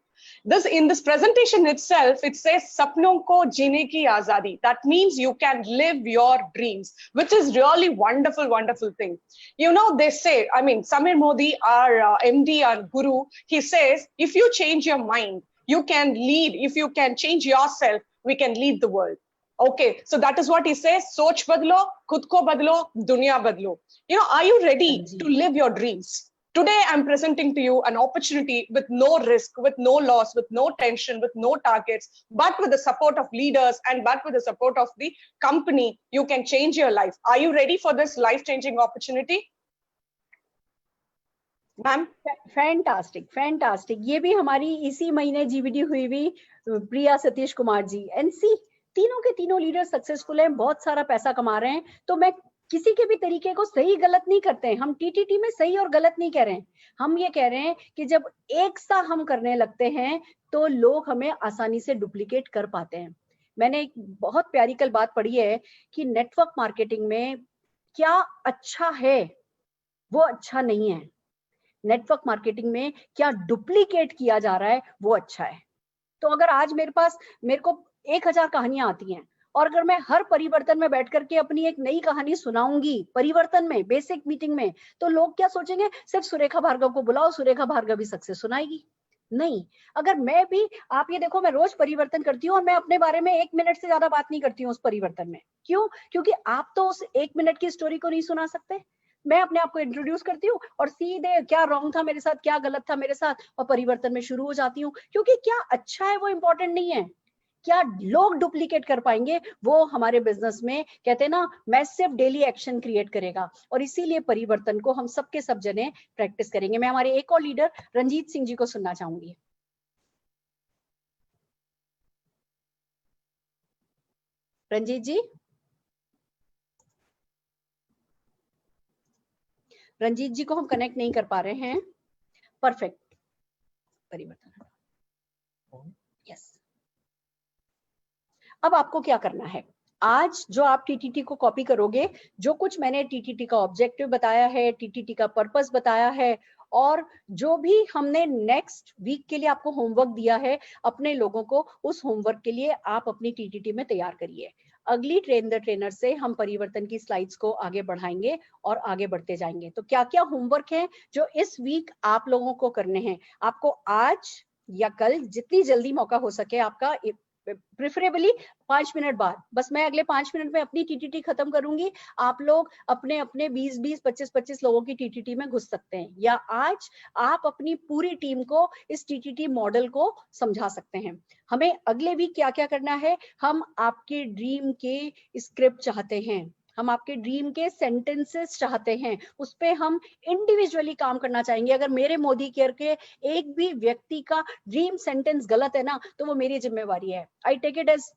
In this presentation itself, it says "Sapnon ko jeene ki azadi." That means you can live your dreams, which is really wonderful, wonderful thing. You know, they say, I mean, Samir Modi, our MD, our guru, he says, if you change your mind, you can lead. If you can change yourself, we can lead the world. Okay, so that is what he says. Soch badlo, khud ko badlo, dunya badlo. You know, are you ready to live your dreams? Today, I'm presenting to you an opportunity with no risk, with no loss, with no tension, with no targets, but with the support of leaders and but with the support of the company, you can change your life. Are you ready for this life-changing opportunity? Ma'am? Fantastic. ये भी हमारी इसी महीने GVD हुई प्रिया Satish Kumar ji. And सी, तीनों के तीनों leader successful हैं, बहुत सारा पैसा कमा रहे हैं। तो मैं किसी के भी तरीके को सही गलत नहीं करते हैं, हम टीटीटी में सही और गलत नहीं कह रहे हैं। हम ये कह रहे हैं कि जब एक सा हम करने लगते हैं तो लोग हमें आसानी से डुप्लीकेट कर पाते हैं। मैंने एक बहुत प्यारी कल बात पढ़ी है कि नेटवर्क मार्केटिंग में क्या अच्छा है वो अच्छा नहीं है, नेटवर्क मार्केटिंग में क्या डुप्लीकेट किया जा रहा है वो अच्छा है। तो अगर आज मेरे को 1000 कहानियां आती हैं और अगर मैं हर परिवर्तन में बैठ करके अपनी एक नई कहानी सुनाऊंगी परिवर्तन में, बेसिक मीटिंग में, तो लोग क्या सोचेंगे, सिर्फ सुरेखा भार्गव को बुलाओ, सुरेखा भार्गव भी सक्सेस सुनाएगी। नहीं, अगर मैं भी, आप ये देखो, मैं रोज परिवर्तन करती हूँ और मैं अपने बारे में 1 मिनट से ज्यादा बात नहीं करती हूँ उस परिवर्तन में। क्यों? क्योंकि आप तो उस 1 मिनट की स्टोरी को नहीं सुना सकते। मैं अपने आप को इंट्रोड्यूस करती हूँ और सीधे क्या रॉन्ग था मेरे साथ, क्या गलत था मेरे साथ, और परिवर्तन में शुरू हो जाती हूँ। क्योंकि क्या अच्छा है वो इंपॉर्टेंट नहीं है, क्या लोग डुप्लीकेट कर पाएंगे वो हमारे बिजनेस में, कहते हैं ना, मैसिव डेली एक्शन क्रिएट करेगा। और इसीलिए परिवर्तन को हम सबके सब जने प्रैक्टिस करेंगे। मैं हमारे एक और लीडर रंजीत सिंह जी को सुनना चाहूंगी। रंजीत जी, रंजीत जी को हम कनेक्ट नहीं कर पा रहे हैं। परफेक्ट, परिवर्तन, यस। अब आपको क्या करना है, आज जो आप टीटीटी को कॉपी करोगे, जो कुछ मैंने टीटीटी का ऑब्जेक्टिव बताया है, टीटीटी का पर्पस बताया है, और जो भी हमने नेक्स्ट वीक के लिए आपको होमवर्क दिया है, अपने लोगों को उस होमवर्क के लिए आप अपनी टीटीटी में तैयार करिए। अगली ट्रेन द ट्रेनर से हम परिवर्तन की स्लाइड्स को आगे बढ़ाएंगे और आगे बढ़ते जाएंगे। तो क्या क्या होमवर्क है जो इस वीक आप लोगों को करने हैं, आपको आज या कल जितनी जल्दी मौका हो सके, आपका प्रेफरेबली 5 मिनट बाद, बस मैं अगले 5 मिनट में अपनी टीटीटी खत्म करूंगी, आप लोग अपने अपने 20-20, 25-25 लोगों की टीटीटी में घुस सकते हैं, या आज आप अपनी पूरी टीम को इस टीटीटी मॉडल को समझा सकते हैं। हमें अगले वीक क्या क्या करना है, हम आपके ड्रीम के स्क्रिप्ट चाहते हैं, हम आपके ड्रीम के सेंटेंसेस चाहते हैं, उस पे हम इंडिविजुअली काम करना चाहेंगे। अगर मेरे मोदी केयर के एक भी व्यक्ति का ड्रीम सेंटेंस गलत है ना, तो वो मेरी जिम्मेवारी है। I take it as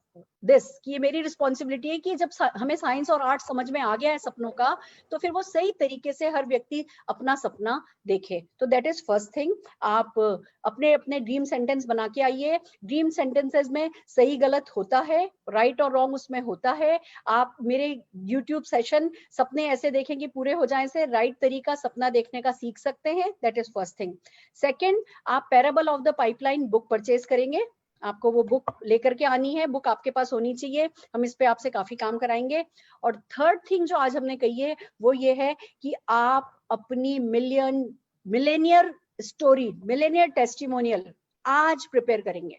this कि ये मेरी रिस्पॉन्सिबिलिटी है कि जब हमें साइंस और आर्ट समझ में आ गया है सपनों का, तो फिर वो सही तरीके से हर व्यक्ति अपना सपना देखे। तो दैट इज फर्स्ट थिंग। आप अपने अपने ड्रीम सेंटेंस बना के आइए। ड्रीम सेंटेंसेस में सही गलत होता है, राइट और रॉन्ग उसमें होता है। आप मेरे यूट्यूब सेशन सपने ऐसे देखें कि पूरे हो जाए से राइट तरीका सपना देखने का सीख सकते हैं। That is first thing. Second, आप parable of the pipeline book purchase करेंगे, आपको वो बुक लेकर के आनी है, बुक आपके पास होनी चाहिए। हम इस पे आपसे काफी काम कराएंगे। और थर्ड थिंग जो आज हमने कही है वो ये है कि आप अपनी मिलेनियर स्टोरी, मिलेनियर टेस्टिमोनियल आज प्रिपेयर करेंगे।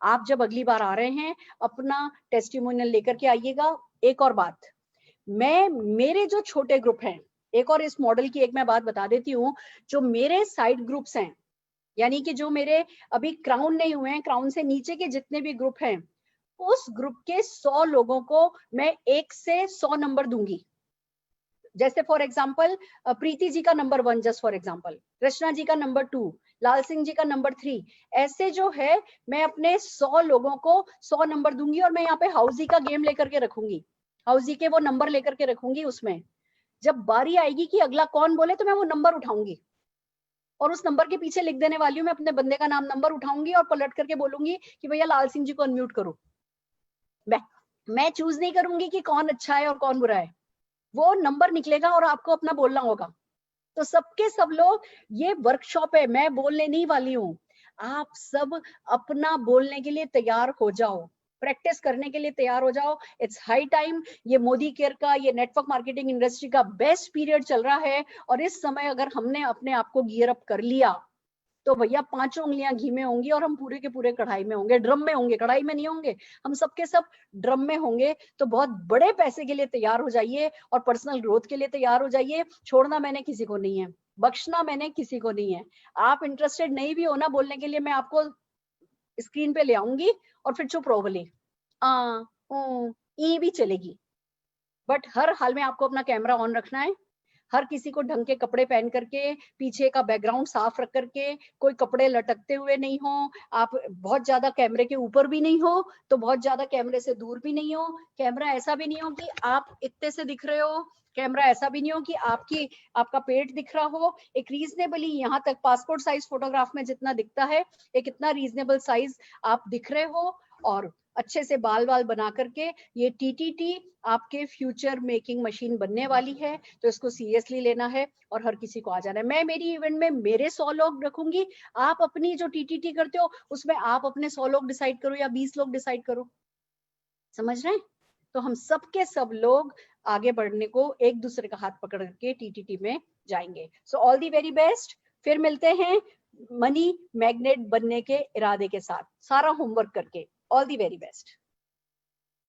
आप जब अगली बार आ रहे हैं अपना टेस्टिमोनियल लेकर के आइएगा। एक और बात, मेरे जो छोटे ग्रुप हैं एक और इस मॉडल की एक मैं बात बता देती हूँ, जो मेरे साइड ग्रुप्स हैं, यानी कि जो मेरे अभी क्राउन नहीं हुए हैं, क्राउन से नीचे के जितने भी ग्रुप हैं, उस ग्रुप के 100 लोगों को मैं 1 से 100 नंबर दूंगी। जैसे फॉर एग्जाम्पल प्रीति जी का number 1, just for example, Krishna ji का नंबर 2, लाल सिंह जी का नंबर 3, ऐसे जो है मैं अपने 100 लोगों को 100 नंबर दूंगी और मैं यहाँ पे हाउसी का गेम लेकर के रखूंगी, हाउसी के वो नंबर लेकर के रखूंगी। उसमें जब बारी आएगी कि अगला कौन बोले तो मैं वो नंबर उठाऊंगी और उस नंबर के पीछे लिख देने वाली हूँ, मैं अपने बंदे का नाम नंबर उठाऊंगी और पलट करके बोलूंगी कि भैया लाल सिंह जी को अनम्यूट करो। मैं चूज नहीं करूंगी कि कौन अच्छा है और कौन बुरा है, वो नंबर निकलेगा और आपको अपना बोलना होगा। तो सबके सब लोग, ये वर्कशॉप है, मैं बोलने नहीं वाली हूँ, आप सब अपना बोलने के लिए तैयार हो जाओ, प्रैक्टिस करने के लिए तैयार हो जाओ। It's high time. ये मोदी केयर का, ये नेटवर्क मार्केटिंग इंडस्ट्री का बेस्ट पीरियड चल रहा है और इस समय अगर हमने अपने आप को गियर अप कर लिया तो भैया 5 उंगलियां घी में होंगी और हम पूरे के पूरे कढ़ाई में होंगे, ड्रम में होंगे, कढ़ाई में नहीं होंगे, हम सबके सब ड्रम में होंगे। तो बहुत बड़े पैसे के लिए तैयार हो जाइए और पर्सनल ग्रोथ के लिए तैयार हो जाइए। छोड़ना मैंने किसी को नहीं है, बख्शना मैंने किसी को नहीं है। आप इंटरेस्टेड नहीं भी हो ना बोलने के लिए, मैं आपको स्क्रीन पे ले आऊंगी और फिर चुप रहो भले, ई भी चलेगी, बट हर हाल में आपको अपना कैमरा ऑन रखना है। हर किसी को ढंग के कपड़े पहन करके, पीछे का बैकग्राउंड साफ रख करके, कोई कपड़े लटकते हुए नहीं हो, आप बहुत ज्यादा कैमरे के ऊपर भी नहीं हो तो बहुत ज्यादा कैमरे से दूर भी नहीं हो। कैमरा ऐसा भी नहीं हो कि आप इतने से दिख रहे हो, कैमरा ऐसा भी नहीं हो कि आपका पेट दिख रहा हो। एक रीजनेबली, यहाँ तक पासपोर्ट साइज फोटोग्राफ में जितना दिखता है, एक इतना रीजनेबल साइज आप दिख रहे हो और अच्छे से बाल वाल बना करके। ये टीटीटी आपके फ्यूचर मेकिंग मशीन बनने वाली है, तो इसको सीरियसली लेना है और हर किसी को आ जाना है। मैं मेरी इवेंट में मेरे 100 लोग रखूंगी, आप अपनी जो टीटीटी करते हो उसमें आप अपने 100 लोग डिसाइड करो या 20 लोग डिसाइड करो, समझ रहे हैं? तो हम सबके सब लोग आगे बढ़ने को एक दूसरे का हाथ पकड़ के टीटीटी में जाएंगे। So all the very best. फिर मिलते हैं मनी मैग्नेट बनने के इरादे के साथ, सारा होमवर्क करके। All the very best.